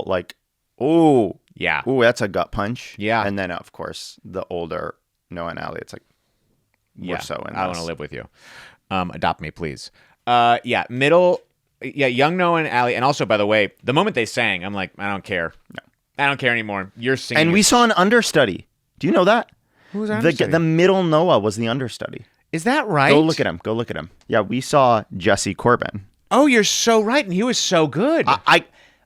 Speaker 2: like, oh,
Speaker 1: Yeah.
Speaker 2: ooh, that's a gut punch.
Speaker 1: Yeah.
Speaker 2: And then, of course, the older Noah and Allie, it's like, we're so in
Speaker 1: I want
Speaker 2: this.
Speaker 1: to live with you. Adopt me, please. Yeah. Middle. Yeah. Young Noah and Allie. And also, by the way, the moment they sang, I'm like, I don't care. No. I don't care anymore. You're singing.
Speaker 2: And we saw an understudy. Do you know that?
Speaker 1: Who was that understudy?
Speaker 2: The middle Noah was the understudy.
Speaker 1: Is that right?
Speaker 2: Go look at him. Yeah, we saw Jesse Corbin.
Speaker 1: Oh, you're so right. And he was so good.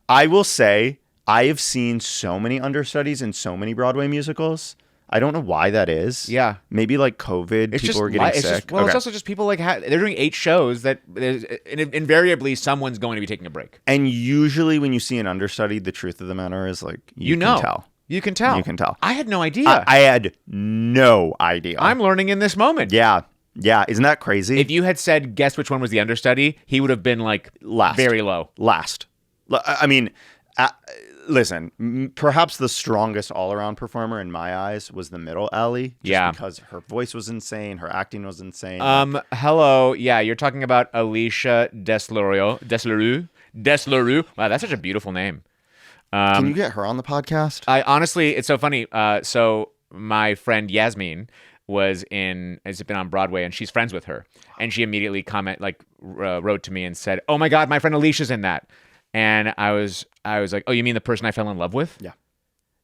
Speaker 2: I will say, I have seen so many understudies in so many Broadway musicals. I don't know why that is.
Speaker 1: Yeah.
Speaker 2: Maybe like COVID, people are getting sick.
Speaker 1: It's also just people like they're doing 8 shows that invariably someone's going to be taking a break.
Speaker 2: And usually when you see an understudy, the truth of the matter is like, you can tell.
Speaker 1: You can tell.
Speaker 2: You can tell.
Speaker 1: I had no idea.
Speaker 2: I had no idea.
Speaker 1: I'm learning in this moment.
Speaker 2: Yeah. Yeah. Isn't that crazy?
Speaker 1: If you had said, guess which one was the understudy, he would have been like
Speaker 2: Last.
Speaker 1: very low.
Speaker 2: Last. I mean, listen, perhaps the strongest all-around performer in my eyes was the middle Allie. Because her voice was insane. Her acting was insane.
Speaker 1: Hello. Yeah, you're talking about Alicia Desleroux. Wow, that's such a beautiful name.
Speaker 2: Can you get her on the podcast?
Speaker 1: I honestly, it's so funny. So my friend Yasmin has been on Broadway, and she's friends with her, and she immediately wrote to me and said, "Oh my God, my friend Alicia's in that." And I was like, "Oh, you mean the person I fell in love with?
Speaker 2: Yeah.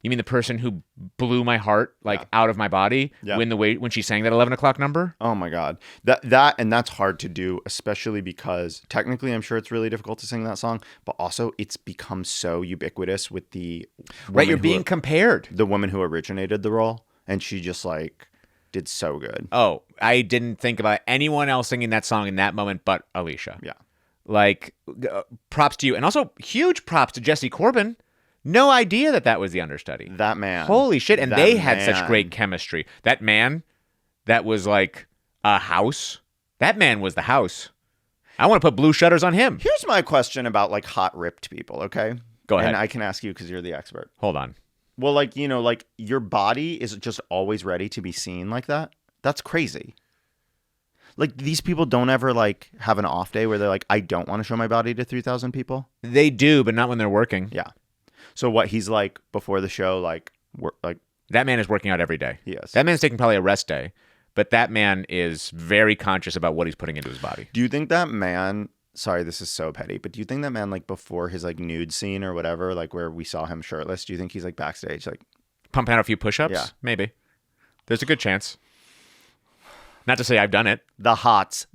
Speaker 1: You mean the person who blew my heart out of my body when she sang that 11 o'clock number?"
Speaker 2: Oh my God, that's hard to do, especially because technically, I'm sure it's really difficult to sing that song, but also it's become so ubiquitous with the
Speaker 1: right. You're being compared.
Speaker 2: The woman who originated the role, and she just like did so good.
Speaker 1: Oh, I didn't think about anyone else singing that song in that moment but Alicia.
Speaker 2: Yeah.
Speaker 1: Like, props to you. And also, huge props to Jesse Corbin. No idea that was the understudy.
Speaker 2: That man.
Speaker 1: Holy shit. And they had such great chemistry. That man, that was like a house. That man was the house. I want to put blue shutters on him.
Speaker 2: Here's my question about like hot ripped people, okay?
Speaker 1: Go ahead.
Speaker 2: And I can ask you because you're the expert.
Speaker 1: Hold on.
Speaker 2: Well, like, you know, like your body is just always ready to be seen like that. That's crazy. Like, these people don't ever like have an off day where they're like, I don't want to show my body to 3,000 people.
Speaker 1: They do, but not when they're working.
Speaker 2: Yeah. So what, he's like before the show, like
Speaker 1: that man is working out every day.
Speaker 2: He is.
Speaker 1: That man's taking probably a rest day, but that man is very conscious about what he's putting into his body.
Speaker 2: Do you think that man, sorry, this is so petty, but do you think that man, like before his like nude scene or whatever, like where we saw him shirtless, do you think he's like backstage, like
Speaker 1: pumping out a few push-ups?
Speaker 2: Yeah.
Speaker 1: Maybe. There's a good chance. Not to say I've done it.
Speaker 2: The hots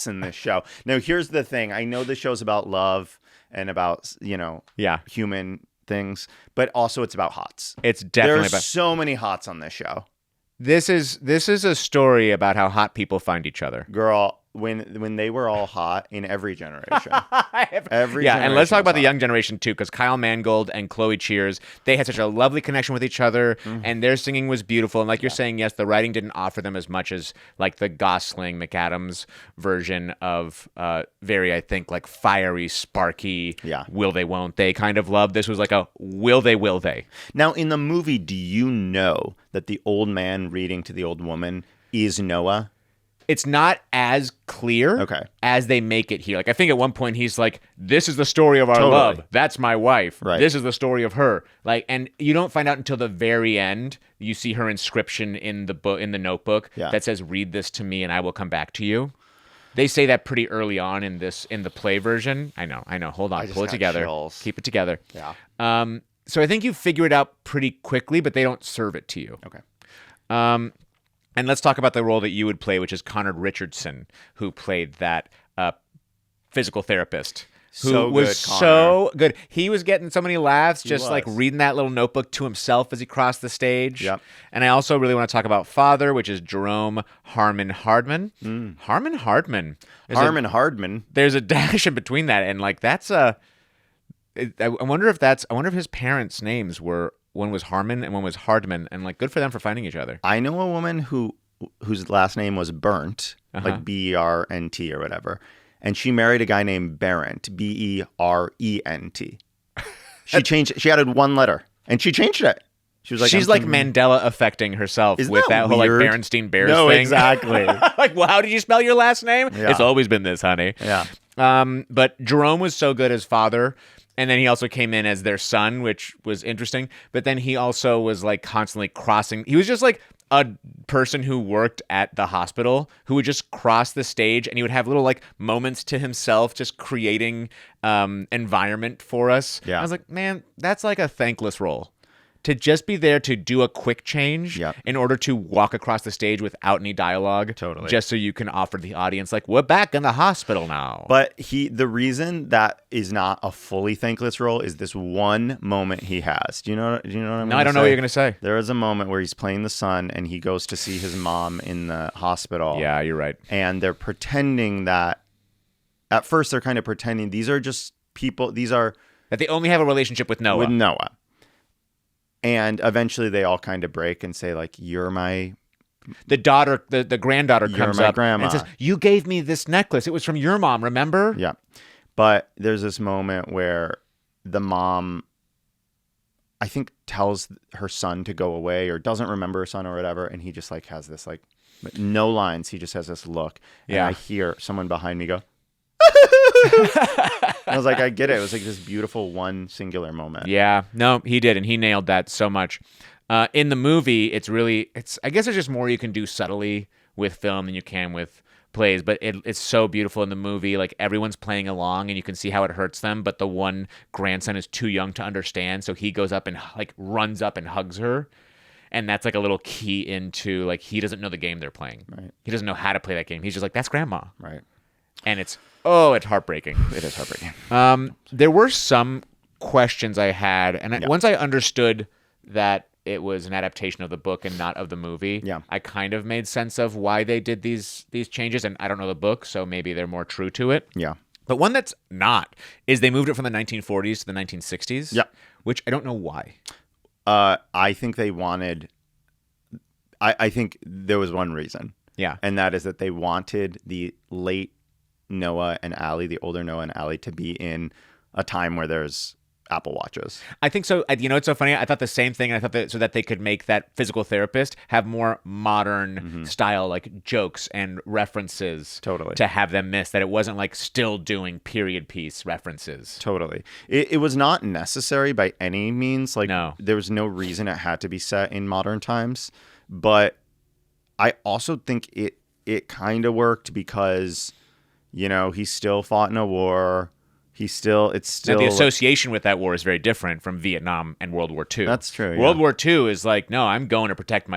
Speaker 2: in this show. Now, here's the thing. I know this show's about love and about, you know, human things, but also it's about hots.
Speaker 1: It's definitely
Speaker 2: There's so many hots on this show.
Speaker 1: This is a story about how hot people find each other.
Speaker 2: Girl, when they were all hot in every generation.
Speaker 1: And let's talk about the young generation too, because Kyle Mangold and Chloe Cheers, they had such a lovely connection with each other, and their singing was beautiful. And like you're saying, yes, the writing didn't offer them as much as like the Gosling McAdams version of very, I think, like fiery, sparky, will they, won't they kind of love. This was like a will they.
Speaker 2: Now, in the movie, do you know that the old man reading to the old woman is Noah?
Speaker 1: It's not as clear as they make it here. Like, I think at one point he's like, this is the story of our love. That's my wife.
Speaker 2: Right.
Speaker 1: This is the story of her. Like, and you don't find out until the very end. You see her inscription in the book, in the notebook that says, read this to me and I will come back to you. They say that pretty early on in the play version. I know. Hold on. Pull it together.
Speaker 2: Chills.
Speaker 1: Keep it together.
Speaker 2: Yeah.
Speaker 1: So I think you figure it out pretty quickly, but they don't serve it to you.
Speaker 2: Okay.
Speaker 1: And let's talk about the role that you would play, which is Conrad Richardson, who played that physical therapist. Who was so good. He was getting so many laughs just like reading that little notebook to himself as he crossed the stage.
Speaker 2: Yep.
Speaker 1: And I also really want to talk about Father, which is Jerome Harmon Hardman. Harmon Hardman.
Speaker 2: Hardman.
Speaker 1: There's a dash in between that, and like that's I wonder if his parents' names were, one was Harmon and one was Hardman, and like good for them for finding each other.
Speaker 2: I know a woman whose last name was Burnt, like Bernt or whatever, and she married a guy named Berent, Berent. She added one letter, and she changed it. She was like,
Speaker 1: she's like Mandela affecting herself with that whole like Berenstein Bears
Speaker 2: no,
Speaker 1: thing.
Speaker 2: Exactly.
Speaker 1: Like, well, how did you spell your last name?
Speaker 2: Yeah.
Speaker 1: It's always been this, honey.
Speaker 2: Yeah.
Speaker 1: But Jerome was so good as Father. And then he also came in as their son, which was interesting. But then he also was like constantly crossing. He was just like a person who worked at the hospital who would just cross the stage, and he would have little like moments to himself, just creating environment for us.
Speaker 2: Yeah.
Speaker 1: I was like, man, that's like a thankless role. To just be there to do a quick change in order to walk across the stage without any dialogue.
Speaker 2: Totally.
Speaker 1: Just so you can offer the audience, like, we're back in the hospital now.
Speaker 2: But the reason that is not a fully thankless role is this one moment he has. Do you know what I'm
Speaker 1: No,
Speaker 2: gonna
Speaker 1: I don't know what you're going to say.
Speaker 2: There is a moment where he's playing the son and he goes to see his mom in the hospital.
Speaker 1: Yeah, you're right.
Speaker 2: And they're pretending that, at first they're kind of pretending these are just people, that
Speaker 1: they only have a relationship with Noah.
Speaker 2: With Noah. And eventually they all kind of break and say, like, you're my...
Speaker 1: The daughter, the granddaughter comes up
Speaker 2: grandma.
Speaker 1: and says, you gave me this necklace. It was from your mom, remember?
Speaker 2: Yeah. But there's this moment where the mom, I think, tells her son to go away or doesn't remember her son or whatever. And he just, like, has this, like, no lines. He just has this look. And I hear someone behind me go... I was like, I get it. It was like this beautiful one singular moment.
Speaker 1: Yeah, no, he did, and he nailed that so much. In the movie, I guess there's just more you can do subtly with film than you can with plays, but it's so beautiful in the movie. Like, everyone's playing along, and you can see how it hurts them, but the one grandson is too young to understand, so he goes up and like runs up and hugs her. And that's like a little key into, like, he doesn't know the game they're playing.
Speaker 2: Right.
Speaker 1: He doesn't know how to play that game. He's just like, that's grandma.
Speaker 2: Right.
Speaker 1: And it's heartbreaking.
Speaker 2: It is heartbreaking.
Speaker 1: There were some questions I had, and once I understood that it was an adaptation of the book and not of the movie, I kind of made sense of why they did these changes. And I don't know the book, so maybe they're more true to it.
Speaker 2: Yeah.
Speaker 1: But one that's not is they moved it from the 1940s to the 1960s.
Speaker 2: Yeah.
Speaker 1: Which I don't know why.
Speaker 2: I think they wanted. I think there was one reason.
Speaker 1: Yeah.
Speaker 2: And that is that they wanted the late Noah and Allie, the older Noah and Allie, to be in a time where there's Apple Watches.
Speaker 1: I think so. You know, it's so funny. I thought the same thing. I thought that so that they could make that physical therapist have more modern style, like jokes and references.
Speaker 2: Totally.
Speaker 1: To have them miss that it wasn't like still doing period piece references.
Speaker 2: Totally. It was not necessary by any means. Like,
Speaker 1: no.
Speaker 2: There was no reason it had to be set in modern times. But I also think it kind of worked because, you know, he still fought in a war. It's still
Speaker 1: now, the association with that war is very different from Vietnam and World War II.
Speaker 2: That's true.
Speaker 1: World War II is like, no, I'm going to protect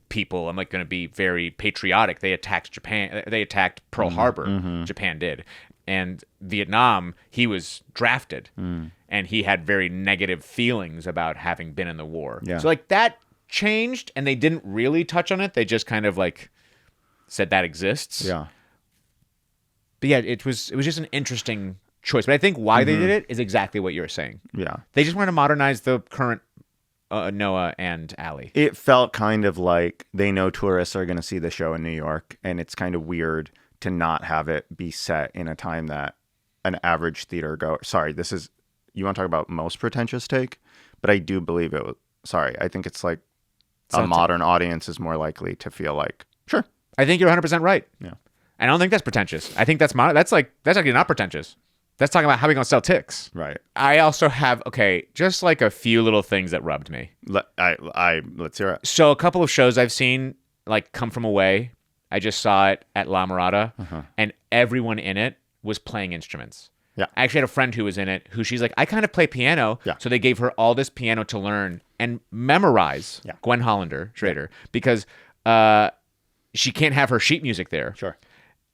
Speaker 1: people. I'm like going to be very patriotic. They attacked Japan. They attacked Pearl Harbor. Japan did. And Vietnam, he was drafted, and he had very negative feelings about having been in the war.
Speaker 2: Yeah.
Speaker 1: So like that changed, and they didn't really touch on it. They just kind of like said that exists.
Speaker 2: Yeah.
Speaker 1: But yeah, it was just an interesting choice. But I think why they did it is exactly what you're saying.
Speaker 2: Yeah.
Speaker 1: They just wanted to modernize the current Noah and Allie.
Speaker 2: It felt kind of like they know tourists are going to see the show in New York, and it's kind of weird to not have it be set in a time that an average theater goer. Sorry, this is, you want to talk about most pretentious take? But I do believe it was, sorry, I think it's like a modern audience is more likely to feel like, sure.
Speaker 1: I think you're 100% right.
Speaker 2: Yeah.
Speaker 1: I don't think that's pretentious. I think that's actually not pretentious. That's talking about how we going to sell ticks.
Speaker 2: Right.
Speaker 1: I also have, just like a few little things that rubbed me.
Speaker 2: Let's hear it.
Speaker 1: So a couple of shows I've seen, like Come From Away, I just saw it at La Mirada, and everyone in it was playing instruments.
Speaker 2: Yeah.
Speaker 1: I actually had a friend who was in it who she's like, I kind of play piano.
Speaker 2: Yeah.
Speaker 1: So they gave her all this piano to learn and memorize Gwen Hollander, Schrader, because she can't have her sheet music there.
Speaker 2: Sure.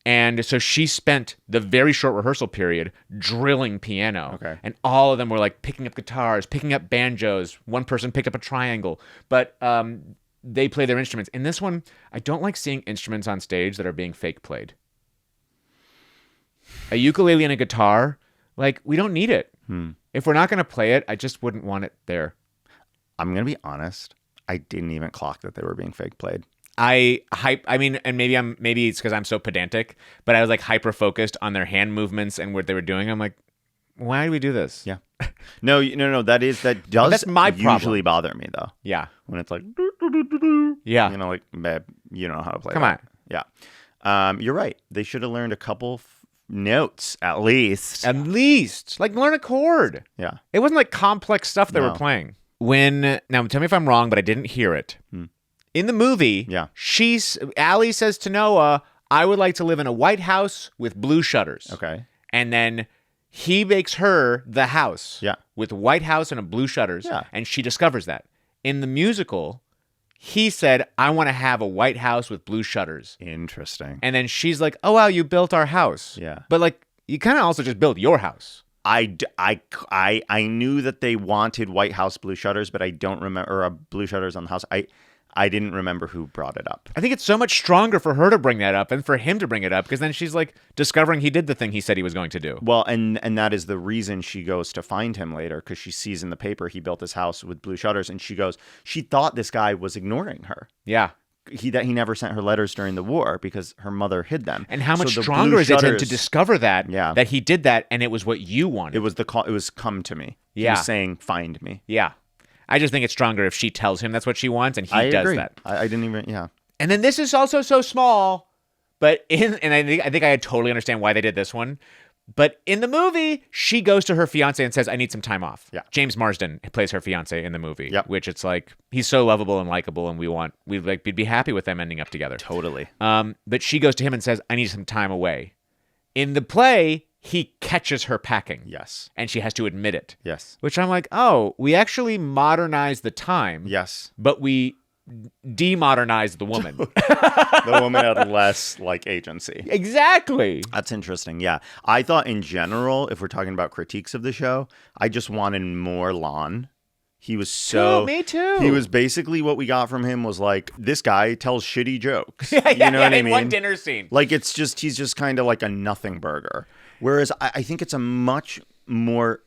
Speaker 1: And so she spent the very short rehearsal period drilling piano.
Speaker 2: Okay.
Speaker 1: And all of them were like picking up guitars, picking up banjos. One person picked up a triangle. But they play their instruments. In this one, I don't like seeing instruments on stage that are being fake played. A ukulele and a guitar, like, we don't need it. If we're not going to play it, I just wouldn't want it there.
Speaker 2: I'm going to be honest. I didn't even clock that they were being fake played.
Speaker 1: And maybe it's because I'm so pedantic, but I was like hyper focused on their hand movements and what they were doing. I'm like, why do we do this?
Speaker 2: Yeah. No. That does
Speaker 1: that's my problem.
Speaker 2: Usually bother me though.
Speaker 1: Yeah.
Speaker 2: When it's like,
Speaker 1: Yeah.
Speaker 2: you know, like, babe, you don't know how to play.
Speaker 1: Come
Speaker 2: that. Yeah. You're right. They should have learned a couple notes at least.
Speaker 1: Like learn a chord.
Speaker 2: Yeah.
Speaker 1: It wasn't like complex stuff they
Speaker 2: No.
Speaker 1: were playing. Now tell me if I'm wrong, but I didn't hear it. In the movie, Allie says to Noah, I would like to live in a white house with blue shutters.
Speaker 2: Okay.
Speaker 1: And then he makes her the house.
Speaker 2: Yeah.
Speaker 1: With a white house and a blue shutters.
Speaker 2: Yeah.
Speaker 1: And she discovers that. In the musical, he said, I want to have a white house with blue shutters.
Speaker 2: Interesting.
Speaker 1: And then she's like, oh, wow, you built our house.
Speaker 2: Yeah.
Speaker 1: But like, you kind of also just built your house.
Speaker 2: I knew that they wanted White House blue shutters, but I don't remember, or blue shutters on the house. I didn't remember who brought it up.
Speaker 1: I think it's so much stronger for her to bring that up and for him to bring it up, because then she's like discovering he did the thing he said he was going to do.
Speaker 2: Well, and that is the reason she goes to find him later, because she sees in the paper he built his house with blue shutters, and she thought this guy was ignoring her.
Speaker 1: Yeah.
Speaker 2: He never sent her letters during the war because her mother hid them.
Speaker 1: And how much
Speaker 2: So the
Speaker 1: stronger
Speaker 2: blue
Speaker 1: is it
Speaker 2: shutters-
Speaker 1: to discover that he did that and it was what you wanted?
Speaker 2: It was it was come to me.
Speaker 1: Yeah.
Speaker 2: He was saying, find me.
Speaker 1: Yeah. I just think it's stronger if she tells him that's what she wants and he
Speaker 2: I
Speaker 1: does
Speaker 2: agree.
Speaker 1: that.
Speaker 2: I didn't even, yeah.
Speaker 1: And then this is also so small, but I think I totally understand why they did this one. But in the movie, she goes to her fiance and says, I need some time off.
Speaker 2: Yeah.
Speaker 1: James Marsden plays her fiance in the movie,
Speaker 2: Which
Speaker 1: it's like, he's so lovable and likable, and we'd be happy with them ending up together.
Speaker 2: Totally.
Speaker 1: But she goes to him and says, I need some time away. In the play, he catches her packing.
Speaker 2: Yes.
Speaker 1: And she has to admit it.
Speaker 2: Yes.
Speaker 1: Which I'm like, oh, we actually modernized the time.
Speaker 2: Yes.
Speaker 1: But we demodernized the woman.
Speaker 2: The woman had less agency.
Speaker 1: Exactly.
Speaker 2: That's interesting. Yeah. I thought in general, if we're talking about critiques of the show, I just wanted more Lon. He was
Speaker 1: Me too.
Speaker 2: He was basically, what we got from him was like, this guy tells shitty jokes.
Speaker 1: You know what I mean?
Speaker 2: One
Speaker 1: dinner scene.
Speaker 2: Like, he's just kind of like a nothing burger. Whereas I think it's a much more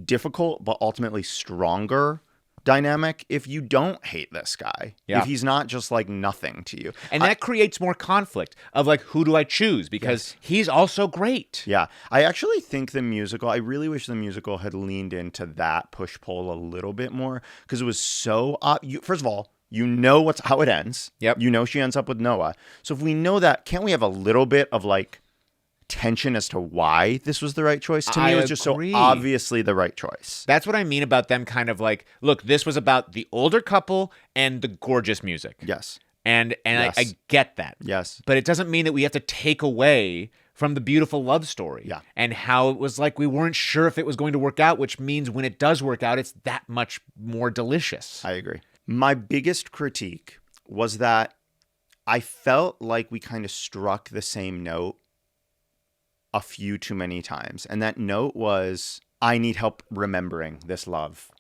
Speaker 2: difficult, but ultimately stronger dynamic if you don't hate this guy.
Speaker 1: Yeah.
Speaker 2: If he's not just like nothing to you.
Speaker 1: And that creates more conflict of like, who do I choose? Because he's also great.
Speaker 2: Yeah. I actually think I really wish the musical had leaned into that push-pull a little bit more, because it was so, first of all, you know how it ends.
Speaker 1: Yep.
Speaker 2: You know she ends up with Noah. So if we know that, can't we have a little bit of like tension as to why this was the right choice? To me, it was just so obviously the right choice.
Speaker 1: That's what I mean about them kind of like, look, this was about the older couple and the gorgeous music.
Speaker 2: Yes.
Speaker 1: And
Speaker 2: Yes.
Speaker 1: I get that.
Speaker 2: Yes.
Speaker 1: But it doesn't mean that we have to take away from the beautiful love story.
Speaker 2: Yeah.
Speaker 1: And how it was like we weren't sure if it was going to work out, which means when it does work out, it's that much more delicious.
Speaker 2: I agree. My biggest critique was that I felt like we kind of struck the same note a few too many times. And that note was, I need help remembering this love.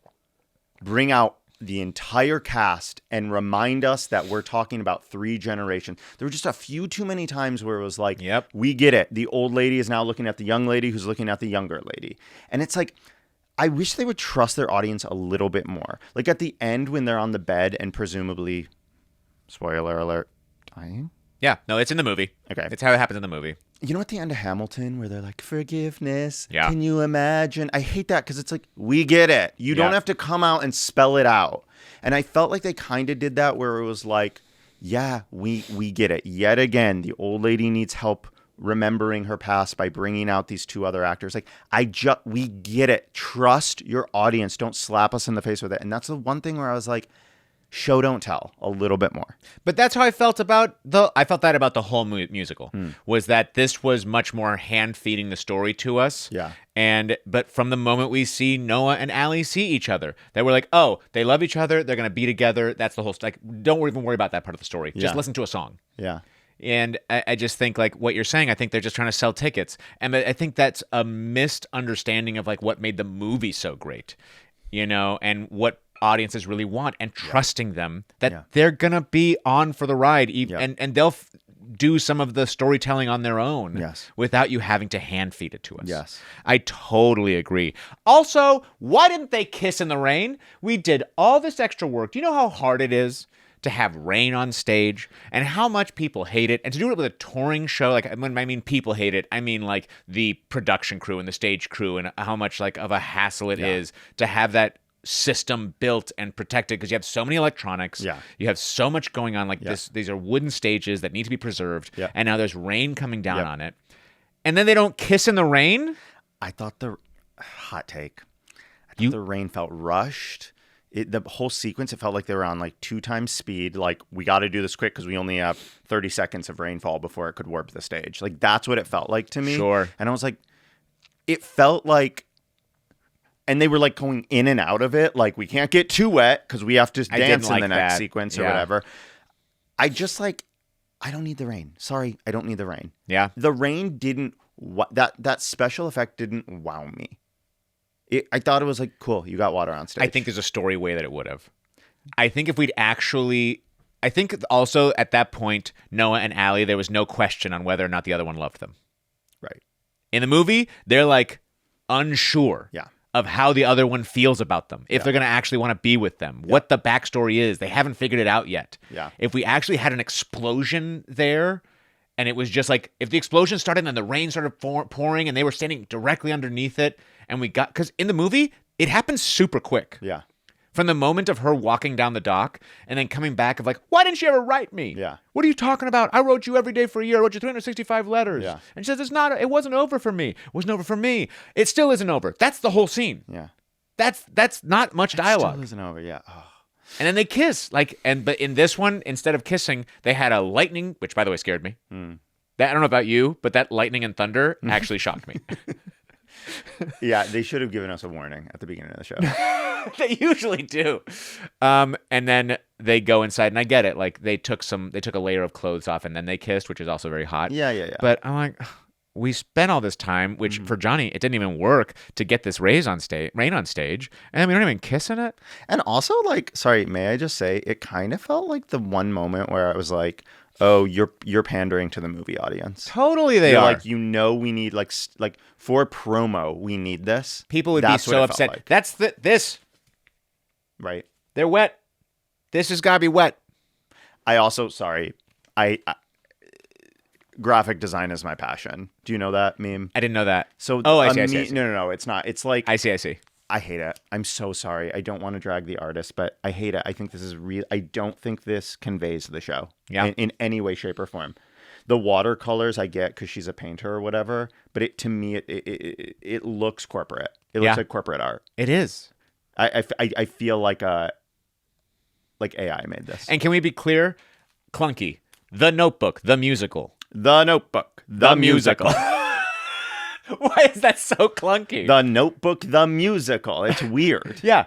Speaker 2: Bring out the entire cast and remind us that we're talking about 3 generations. There were just a few too many times where it was like,
Speaker 1: Yep.
Speaker 2: we get it. The old lady is now looking at the young lady who's looking at the younger lady. And it's like, I wish they would trust their audience a little bit more. Like at the end when they're on the bed and presumably, spoiler alert, dying?
Speaker 1: Yeah, no, it's in the movie.
Speaker 2: Okay.
Speaker 1: It's how it happens in the movie.
Speaker 2: You know at the end of Hamilton where they're like, forgiveness,
Speaker 1: Yeah.
Speaker 2: can you imagine? I hate that because it's like, we get it. You don't
Speaker 1: Yeah.
Speaker 2: have to come out and spell it out. And I felt like they kind of did that where it was like, yeah, we get it. Yet again, the old lady needs help remembering her past by bringing out these 2 other actors. Like, we get it. Trust your audience. Don't slap us in the face with it. And that's the one thing where I was like, show don't tell a little bit more.
Speaker 1: But that's how I felt about the whole musical, was that this was much more hand feeding the story to us.
Speaker 2: Yeah.
Speaker 1: But from the moment we see Noah and Allie see each other, they were like, oh, they love each other. They're going to be together. That's the whole, like, don't even worry about that part of the story. Just
Speaker 2: Yeah.
Speaker 1: listen to a song.
Speaker 2: Yeah.
Speaker 1: And I just think, like, what you're saying, I think they're just trying to sell tickets. And I think that's a missed understanding of, like, what made the movie so great, and what audiences really want, and trusting them that they're going to be on for the ride. And they'll do some of the storytelling on their own without you having to hand feed it to us.
Speaker 2: Yes.
Speaker 1: I totally agree. Also, why didn't they kiss in the rain? We did all this extra work. Do you know how hard it is to have rain on stage and how much people hate it? And to do it with a touring show, like, when I mean people hate it, I mean like the production crew and the stage crew, and how much like of a hassle it is to have that system built and protected, because you have so many electronics. You have so much going on, like these are wooden stages that need to be preserved, and now there's rain coming down on it, and then they don't kiss in the rain.
Speaker 2: I thought the rain felt rushed. The whole sequence, it felt like they were on like 2 times speed. Like, we got to do this quick because we only have 30 seconds of rainfall before it could warp the stage. Like, that's what it felt like to me.
Speaker 1: Sure.
Speaker 2: And I was like, it felt like, and they were like going in and out of it. Like, we can't get too wet because we have to dance in the next sequence or whatever. I just like, I don't need the rain. Sorry, I don't need the rain.
Speaker 1: Yeah.
Speaker 2: The rain didn't, that special effect didn't wow me. I thought it was like, cool, you got water on stage.
Speaker 1: I think there's a story way that it would have. I think if we'd actually, I think also at that point, Noah and Allie, there was no question on whether or not the other one loved them.
Speaker 2: Right.
Speaker 1: In the movie, they're like unsure of how the other one feels about them, if they're going to actually want to be with them, what the backstory is. They haven't figured it out yet.
Speaker 2: Yeah.
Speaker 1: If we actually had an explosion there, and it was just like, if the explosion started and then the rain started pouring and they were standing directly underneath it, and we got, because in the movie, it happens super quick.
Speaker 2: Yeah.
Speaker 1: From the moment of her walking down the dock and then coming back of like, why didn't she ever write me?
Speaker 2: Yeah.
Speaker 1: What are you talking about? I wrote you every day for a year. I wrote you 365 letters.
Speaker 2: Yeah.
Speaker 1: And she says, it wasn't over for me. It wasn't over for me. It still isn't over. That's the whole scene.
Speaker 2: Yeah.
Speaker 1: That's not much dialogue.
Speaker 2: Still isn't over. Yeah. Oh.
Speaker 1: And then they kiss. But in this one, instead of kissing, they had a lightning, which by the way scared me. That, I don't know about you, but that lightning and thunder actually shocked me.
Speaker 2: Yeah, they should have given us a warning at the beginning of the show.
Speaker 1: They usually do. And then they go inside, and I get it. Like, they took a layer of clothes off, and then they kissed, which is also very hot.
Speaker 2: Yeah.
Speaker 1: But I'm like, we spent all this time, which for Jonny, it didn't even work to get this rain on stage, and then we don't even kiss in it.
Speaker 2: And also, like, sorry, may I just say, it kind of felt like the one moment where I was like, oh, you're pandering to the movie audience.
Speaker 1: Totally, they
Speaker 2: You're
Speaker 1: are.
Speaker 2: like, we need like for promo, we need this.
Speaker 1: People would be so upset.
Speaker 2: Like.
Speaker 1: That's this.
Speaker 2: Right.
Speaker 1: They're wet. This has got to be wet.
Speaker 2: I also, sorry, I graphic design is my passion. Do you know that meme?
Speaker 1: I didn't know that.
Speaker 2: So,
Speaker 1: I see.
Speaker 2: No, it's not. It's like
Speaker 1: I see.
Speaker 2: I hate it. I'm so sorry. I don't want to drag the artist, but I hate it. I think this is real. I don't think this conveys the show in any way, shape, or form. The watercolors I get because she's a painter or whatever, but to me, it looks corporate. It looks like corporate art.
Speaker 1: It is.
Speaker 2: I feel like AI made this.
Speaker 1: And can we be clear? Clunky. The Notebook, the musical.
Speaker 2: The Notebook, the musical.
Speaker 1: Why is that so clunky?
Speaker 2: The Notebook, the musical. It's weird.
Speaker 1: Yeah.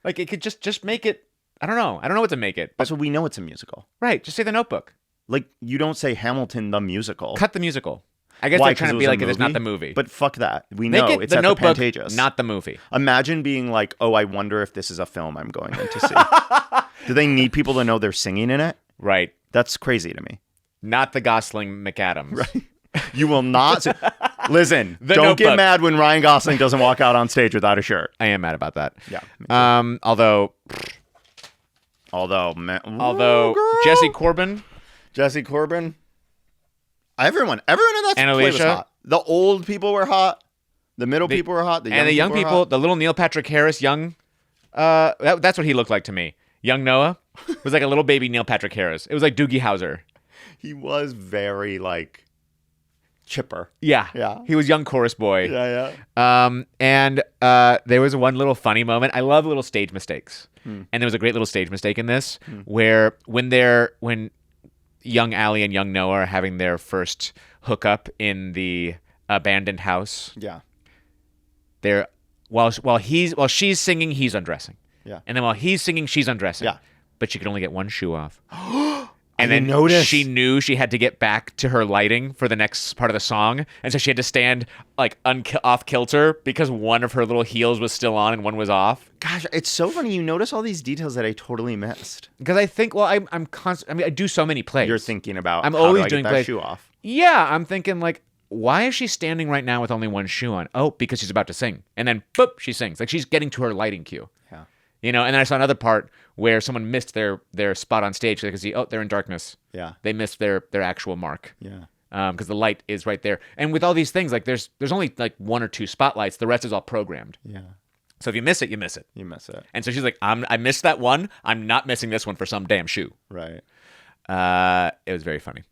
Speaker 1: Like, it could just make it, I don't know what to make it.
Speaker 2: Also, we know it's a musical.
Speaker 1: Right. Just say The Notebook.
Speaker 2: Like, you don't say Hamilton, the musical.
Speaker 1: Cut the musical. I guess
Speaker 2: Why?
Speaker 1: they're trying
Speaker 2: 'Cause
Speaker 1: to
Speaker 2: it
Speaker 1: be
Speaker 2: was a
Speaker 1: like, it's not
Speaker 2: movie?
Speaker 1: the movie.
Speaker 2: But fuck that. We
Speaker 1: Make
Speaker 2: know
Speaker 1: it
Speaker 2: it's
Speaker 1: the
Speaker 2: at the
Speaker 1: Notebook,
Speaker 2: Pantages.
Speaker 1: not the movie.
Speaker 2: Imagine being like, oh, I wonder if this is a film I'm going in to see. Do they need people to know they're singing in it?
Speaker 1: Right.
Speaker 2: That's crazy to me.
Speaker 1: Not the Gosling McAdams. Right.
Speaker 2: You will not. Listen,
Speaker 1: The
Speaker 2: don't get
Speaker 1: Notebook.
Speaker 2: mad when Ryan Gosling doesn't walk out on stage without a shirt.
Speaker 1: I am mad about that.
Speaker 2: Yeah. me too.
Speaker 1: Although
Speaker 2: Man,
Speaker 1: Jesse Corbin,
Speaker 2: Jesse Corbin, everyone in that
Speaker 1: And
Speaker 2: play was
Speaker 1: Alicia.
Speaker 2: hot. The old people were hot. The middle people were hot.
Speaker 1: and the young
Speaker 2: were
Speaker 1: people,
Speaker 2: hot.
Speaker 1: the little Neil Patrick Harris, young, that's what he looked like to me. Young Noah was like a little baby Neil Patrick Harris. It was like Doogie Howser.
Speaker 2: He was very like chipper.
Speaker 1: Yeah.
Speaker 2: Yeah.
Speaker 1: He was young chorus boy.
Speaker 2: Yeah.
Speaker 1: And there was one little funny moment. I love little stage mistakes. And there was a great little stage mistake in this where when young Allie and young Noah are having their first hookup in the abandoned house,
Speaker 2: Yeah.
Speaker 1: they're while she's singing, he's undressing.
Speaker 2: Yeah.
Speaker 1: And then while he's singing, she's undressing.
Speaker 2: Yeah.
Speaker 1: But she could only get one shoe off.
Speaker 2: I
Speaker 1: And then
Speaker 2: didn't notice.
Speaker 1: she knew she had to get back to her lighting for the next part of the song. And so she had to stand like off kilter because one of her little heels was still on and one was off.
Speaker 2: Gosh, it's so funny. You notice all these details that I totally missed.
Speaker 1: Because I think, well, I'm constant. I mean, I do so many plays.
Speaker 2: You're thinking about
Speaker 1: I'm
Speaker 2: how
Speaker 1: always
Speaker 2: do I
Speaker 1: doing
Speaker 2: get that
Speaker 1: plays.
Speaker 2: shoe off.
Speaker 1: Yeah, I'm thinking like, why is she standing right now with only one shoe on? Oh, because she's about to sing. And then, boop, she sings. Like she's getting to her lighting cue.
Speaker 2: Yeah.
Speaker 1: You know, and then I saw another part where someone missed their spot on stage. They could see, oh, they're in darkness.
Speaker 2: Yeah.
Speaker 1: They missed their actual mark.
Speaker 2: Yeah.
Speaker 1: Because the light is right there. And with all these things, like there's only like one or two spotlights. The rest is all programmed.
Speaker 2: Yeah.
Speaker 1: So if you miss it, you miss it.
Speaker 2: You miss it.
Speaker 1: And so she's like, I missed that one. I'm not missing this one for some damn shoe.
Speaker 2: Right.
Speaker 1: It was very funny.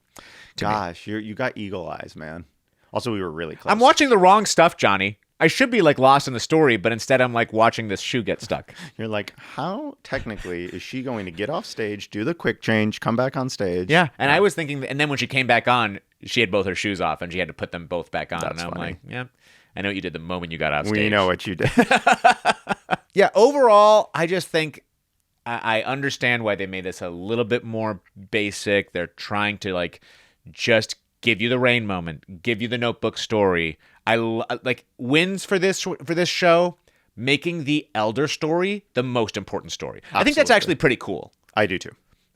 Speaker 2: Gosh, you got eagle eyes, man. Also, we were really close.
Speaker 1: I'm watching the wrong stuff, Johnny. I should be like lost in the story, but instead I'm like watching this shoe get stuck.
Speaker 2: You're like, how technically is she going to get off stage, do the quick change, come back on stage?
Speaker 1: Yeah. And I was thinking, and then when she came back on, she had both her shoes off and she had to put them both back on.
Speaker 2: That's
Speaker 1: and I'm
Speaker 2: funny.
Speaker 1: like, yeah, I know what you did the moment you got off stage.
Speaker 2: We know what you did.
Speaker 1: Yeah, overall, I just think I understand why they made this a little bit more basic. They're trying to like just give you the rain moment, give you the Notebook story. I like wins for this show, making the elder story the most important story. I think that's
Speaker 2: Absolutely.
Speaker 1: actually pretty cool.
Speaker 2: I do too.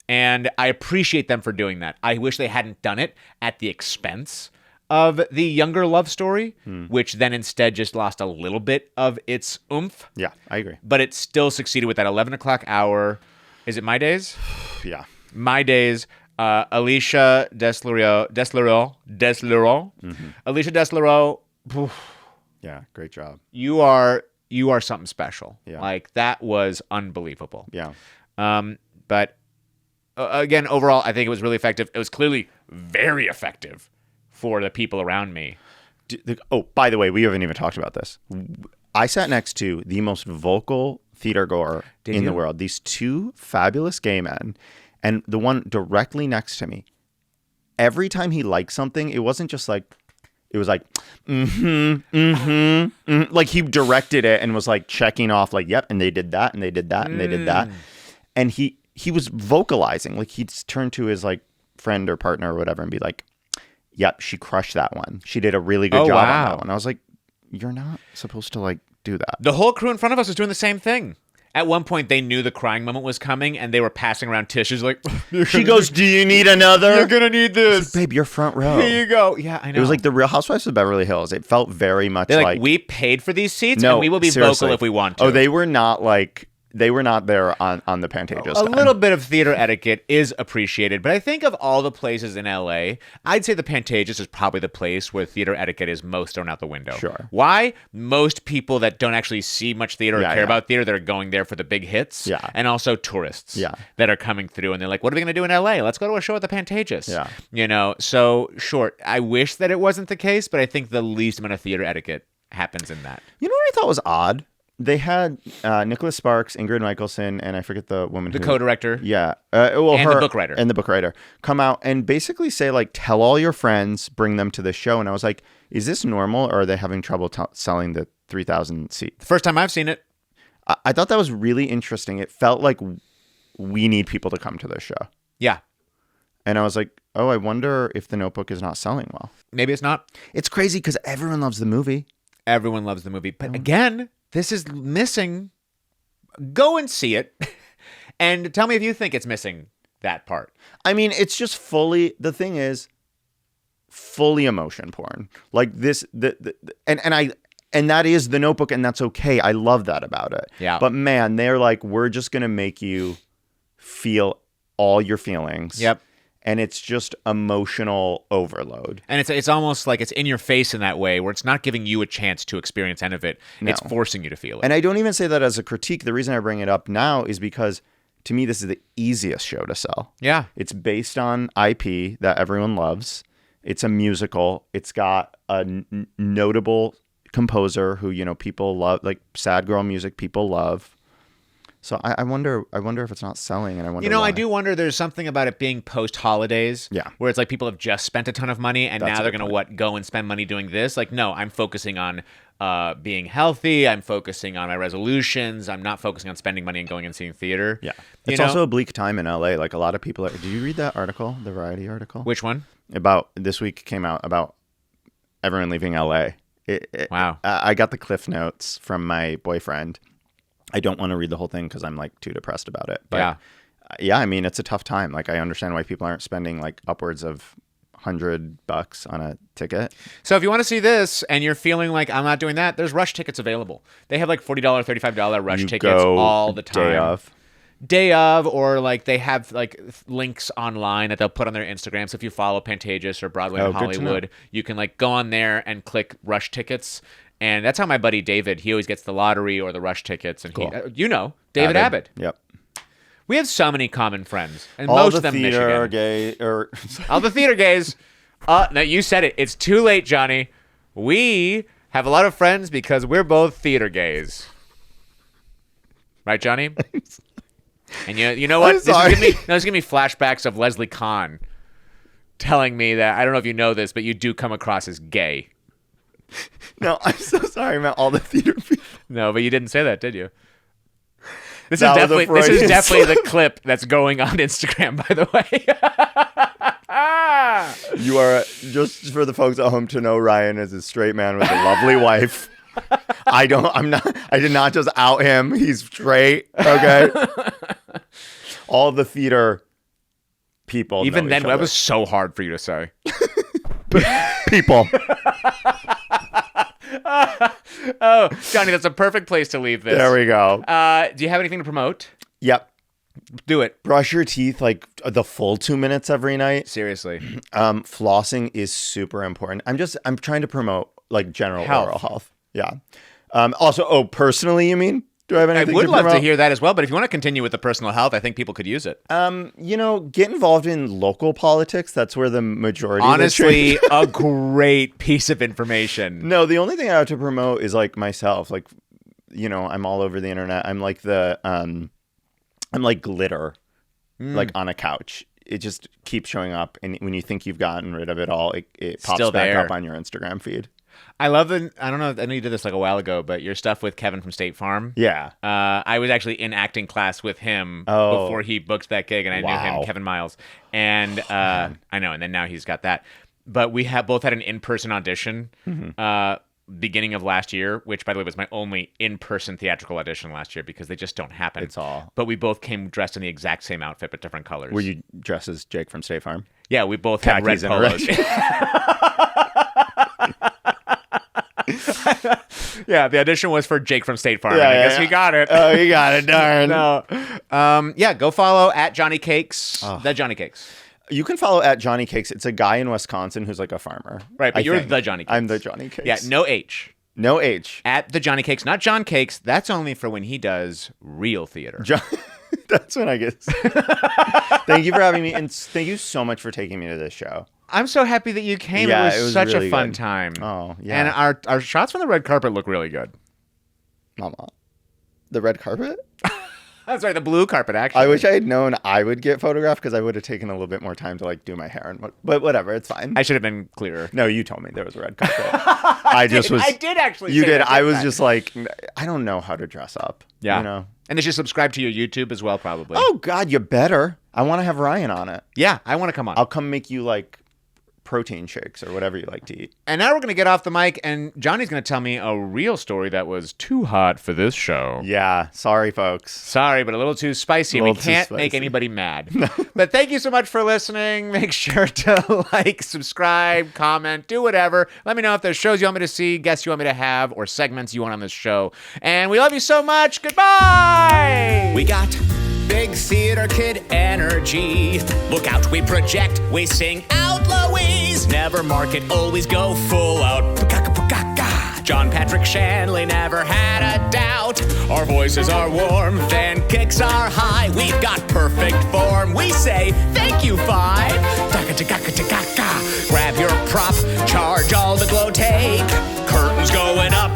Speaker 1: And I appreciate them for doing that. I wish they hadn't done it at the expense of the younger love story, which then instead just lost a little bit of its oomph.
Speaker 2: Yeah, I agree.
Speaker 1: But it still succeeded with that 11 o'clock hour. Is it My Days?
Speaker 2: Yeah.
Speaker 1: My Days. Alicia Deslereau. Alicia Deslereau.
Speaker 2: Yeah, great job.
Speaker 1: You are something special.
Speaker 2: Yeah.
Speaker 1: Like that was unbelievable.
Speaker 2: Yeah.
Speaker 1: But again, overall, I think it was really effective. It was clearly very effective for the people around me.
Speaker 2: Oh, by the way, we haven't even talked about this. I sat next to the most vocal theater goer in the world. These two fabulous gay men, and the one directly next to me. Every time he liked something, it wasn't just like, it was like, like he directed it and was like checking off, like, yep, and they did that, and they did that, and they did that, and he was vocalizing, like he'd turn to his like friend or partner or whatever and be like, yep, she crushed that one. She did a really good job on that one. I was like, you're not supposed to like do that.
Speaker 1: The whole crew in front of us was doing the same thing. At one point, they knew the crying moment was coming, and they were passing around tissues like,
Speaker 2: She goes, do you need another?
Speaker 1: you're going to need this.
Speaker 2: Babe, you're front row.
Speaker 1: Here you go. Yeah, I know.
Speaker 2: It was like the Real Housewives of Beverly Hills. It felt very much
Speaker 1: They're
Speaker 2: like,
Speaker 1: we paid for these seats,
Speaker 2: no,
Speaker 1: and we will be
Speaker 2: seriously.
Speaker 1: vocal if we want to.
Speaker 2: Oh, they were not there on the Pantages.
Speaker 1: A little bit of theater etiquette is appreciated, but I think of all the places in LA, I'd say the Pantages is probably the place where theater etiquette is most thrown out the window.
Speaker 2: Sure.
Speaker 1: Why? Most people that don't actually see much theater or
Speaker 2: Yeah,
Speaker 1: care
Speaker 2: yeah.
Speaker 1: about theater, that are going there for the big hits.
Speaker 2: Yeah.
Speaker 1: And also tourists.
Speaker 2: Yeah.
Speaker 1: That are coming through and they're like, what are we going to do in LA? Let's go to a show at the Pantages.
Speaker 2: Yeah.
Speaker 1: You know, so sure, I wish that it wasn't the case, but I think the least amount of theater etiquette happens in that.
Speaker 2: You know what I thought was odd? They had Nicholas Sparks, Ingrid Michaelson, and I forget the woman
Speaker 1: The
Speaker 2: who...
Speaker 1: co-director.
Speaker 2: Yeah.
Speaker 1: And
Speaker 2: her,
Speaker 1: the book writer.
Speaker 2: And the book writer come out and basically say, like, tell all your friends, bring them to this show. And I was like, is this normal, or are they having trouble selling the 3,000 seat?
Speaker 1: The first time I've seen it.
Speaker 2: I thought that was really interesting. It felt like we need people to come to this show.
Speaker 1: Yeah.
Speaker 2: And I was like, oh, I wonder if The Notebook is not selling well.
Speaker 1: Maybe it's not.
Speaker 2: It's crazy because everyone loves the movie.
Speaker 1: Everyone loves the movie. But again, this is missing. Go and see it. And tell me if you think it's missing that part.
Speaker 2: I mean, it's just fully, the thing is, fully emotion porn. Like this, and that is The Notebook, and that's okay. I love that about it.
Speaker 1: Yeah.
Speaker 2: But man, they're like, we're just going to make you feel all your feelings.
Speaker 1: Yep.
Speaker 2: And it's just emotional overload.
Speaker 1: And it's almost like it's in your face in that way, where it's not giving you a chance to experience any of it.
Speaker 2: No.
Speaker 1: It's forcing you to feel it.
Speaker 2: And I don't even say that as a critique. The reason I bring it up now is because, to me, this is the easiest show to sell.
Speaker 1: Yeah.
Speaker 2: It's based on IP that everyone loves. It's a musical. It's got a notable composer who, you know, people love, like sad girl music people love. So I wonder if it's not selling, and I wonder.
Speaker 1: You know,
Speaker 2: why.
Speaker 1: I do wonder. There's something about it being post holidays,
Speaker 2: Yeah.
Speaker 1: where it's like people have just spent a ton of money, and
Speaker 2: That's
Speaker 1: now
Speaker 2: a
Speaker 1: they're
Speaker 2: good
Speaker 1: gonna go and spend money doing this. Like, no, I'm focusing on being healthy. I'm focusing on my resolutions. I'm not focusing on spending money and going and seeing theater.
Speaker 2: Yeah,
Speaker 1: You
Speaker 2: it's
Speaker 1: know?
Speaker 2: also a bleak time in LA. Like a lot of people. Did you read that article, the Variety article?
Speaker 1: Which one?
Speaker 2: About this week came out about everyone leaving LA.
Speaker 1: Wow.
Speaker 2: I got the Cliff Notes from my boyfriend. I don't want to read the whole thing because I'm like too depressed about it. But yeah, I mean, it's a tough time. Like I understand why people aren't spending like upwards of $100 on a ticket.
Speaker 1: So if you want to see this and you're feeling like I'm not doing that, there's Rush tickets available. They have like $40, $35 Rush
Speaker 2: You
Speaker 1: tickets
Speaker 2: go
Speaker 1: all the time.
Speaker 2: Day of.
Speaker 1: Or like they have like links online that they'll put on their Instagram. So if you follow Pantages or Broadway and
Speaker 2: good to know.
Speaker 1: Hollywood, you can like go on there and click Rush tickets. And that's how my buddy David, he always gets the lottery or the Rush tickets. And
Speaker 2: Cool.
Speaker 1: David Abbott.
Speaker 2: Yep.
Speaker 1: We have so many common friends, and
Speaker 2: All
Speaker 1: most
Speaker 2: the
Speaker 1: of them
Speaker 2: theater
Speaker 1: Michigan.
Speaker 2: gay or
Speaker 1: All the theater gays. No, you said it. It's too late, Johnny. We have a lot of friends because we're both theater gays. Right, Johnny? And you know what?
Speaker 2: I'm sorry.
Speaker 1: This is giving me flashbacks of Leslie Kahn telling me that, I don't know if you know this, but you do come across as gay.
Speaker 2: No, I'm so sorry, man. All the theater people.
Speaker 1: No, but you didn't say that, did you? This
Speaker 2: That
Speaker 1: is
Speaker 2: was a
Speaker 1: definitely
Speaker 2: Freudian
Speaker 1: the clip that's going on Instagram, by the way.
Speaker 2: You are, just for the folks at home to know, Ryan is a straight man with a lovely wife. I did not just out him. He's straight. Okay. All the theater people.
Speaker 1: Even
Speaker 2: know
Speaker 1: then,
Speaker 2: each
Speaker 1: that
Speaker 2: other.
Speaker 1: was so hard for you to say.
Speaker 2: People.
Speaker 1: Oh, Johnny, that's a perfect place to leave this.
Speaker 2: There we go.
Speaker 1: Do you have anything to promote?
Speaker 2: Yep.
Speaker 1: Do it.
Speaker 2: Brush your teeth like the full 2 minutes every night.
Speaker 1: Seriously.
Speaker 2: Flossing is super important. I'm trying to promote like general
Speaker 1: Health.
Speaker 2: oral health. Yeah. Also, personally, you mean? Do I have
Speaker 1: I
Speaker 2: anything
Speaker 1: would
Speaker 2: to
Speaker 1: love
Speaker 2: promote?
Speaker 1: to hear that as well, but if you want to continue with the personal health, I think people could use it.
Speaker 2: Get involved in local politics. That's where the majority
Speaker 1: Honestly,
Speaker 2: of the
Speaker 1: a great piece of information.
Speaker 2: No, the only thing I have to promote is like myself. Like, I'm all over the internet. I'm like I'm like glitter, like on a couch. It just keeps showing up, and when you think you've gotten rid of it all, it pops
Speaker 1: Still
Speaker 2: back
Speaker 1: there.
Speaker 2: up on your Instagram feed.
Speaker 1: I love I don't know, I know you did this like a while ago, but your stuff with Kevin from State Farm.
Speaker 2: Yeah.
Speaker 1: I was actually in acting class with him
Speaker 2: Oh.
Speaker 1: before he booked that gig, and I knew
Speaker 2: Wow.
Speaker 1: him, Kevin Miles. And I know, and then now he's got that. But we both had an in-person audition beginning of last year, which, by the way, was my only in-person theatrical audition last year because they just don't happen.
Speaker 2: It's all.
Speaker 1: But we both came dressed in the exact same outfit, but different colors.
Speaker 2: Were you dressed as Jake from State Farm?
Speaker 1: Yeah, we both had red
Speaker 2: Khakis and red.
Speaker 1: polos. Yeah, the audition was for Jake from State Farm. and I guess we got it.
Speaker 2: Oh, you got it. Darn.
Speaker 1: No. Yeah, go follow at Jonny Cakes. The Jonny Cakes.
Speaker 2: You can follow at Jonny Cakes. It's a guy in Wisconsin who's like a farmer.
Speaker 1: Right, but
Speaker 2: I
Speaker 1: you're
Speaker 2: think.
Speaker 1: the Jonny Cakes.
Speaker 2: I'm the Jonny Cakes.
Speaker 1: Yeah, no H.
Speaker 2: No H.
Speaker 1: At the Jonny Cakes, not John Cakes. That's only for when he does real theater.
Speaker 2: That's when I get. Thank you for having me, and thank you so much for taking me to this show.
Speaker 1: I'm so happy that you came.
Speaker 2: Yeah,
Speaker 1: it
Speaker 2: it
Speaker 1: was
Speaker 2: was
Speaker 1: such
Speaker 2: really
Speaker 1: a fun
Speaker 2: good.
Speaker 1: time.
Speaker 2: Oh, yeah.
Speaker 1: And our shots from the red carpet look really good.
Speaker 2: Mama, the red carpet.
Speaker 1: That's right, the blue carpet, actually.
Speaker 2: I wish I had known I would get photographed because I would have taken a little bit more time to like do my hair. But whatever, it's fine.
Speaker 1: I should have been clearer.
Speaker 2: No, you told me there was a red carpet. I
Speaker 1: did actually
Speaker 2: You
Speaker 1: say
Speaker 2: did.
Speaker 1: that,
Speaker 2: I
Speaker 1: didn't
Speaker 2: was
Speaker 1: I?
Speaker 2: just like, I don't know how to dress up.
Speaker 1: Yeah.
Speaker 2: You know?
Speaker 1: And they should subscribe to your YouTube as well, probably.
Speaker 2: Oh, God, you better. I want to have Ryan on it.
Speaker 1: Yeah, I want to come on.
Speaker 2: I'll come make you like protein shakes or whatever you like to eat.
Speaker 1: And now we're going to get off the mic, and Johnny's going to tell me a real story that was too hot for this show.
Speaker 2: Yeah. Sorry, folks.
Speaker 1: Sorry, but a little too spicy.
Speaker 2: A
Speaker 1: We
Speaker 2: little too
Speaker 1: can't make
Speaker 2: spicy.
Speaker 1: anybody mad. But thank you so much for listening. Make sure to like, subscribe, comment, do whatever. Let me know if there's shows you want me to see, guests you want me to have, or segments you want on this show. And we love you so much. Goodbye.
Speaker 3: We got big theater kid energy. Look out, we project, we sing out, Louise. Never market, always go full out. John Patrick Shanley never had a doubt. Our voices are warm, then kicks are high. We've got perfect form. We say thank you, five. Grab your prop, charge all the glow take. Curtains going up.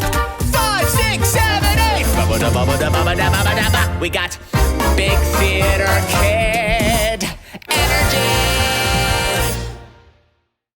Speaker 3: 5, 6, 7, 8. We got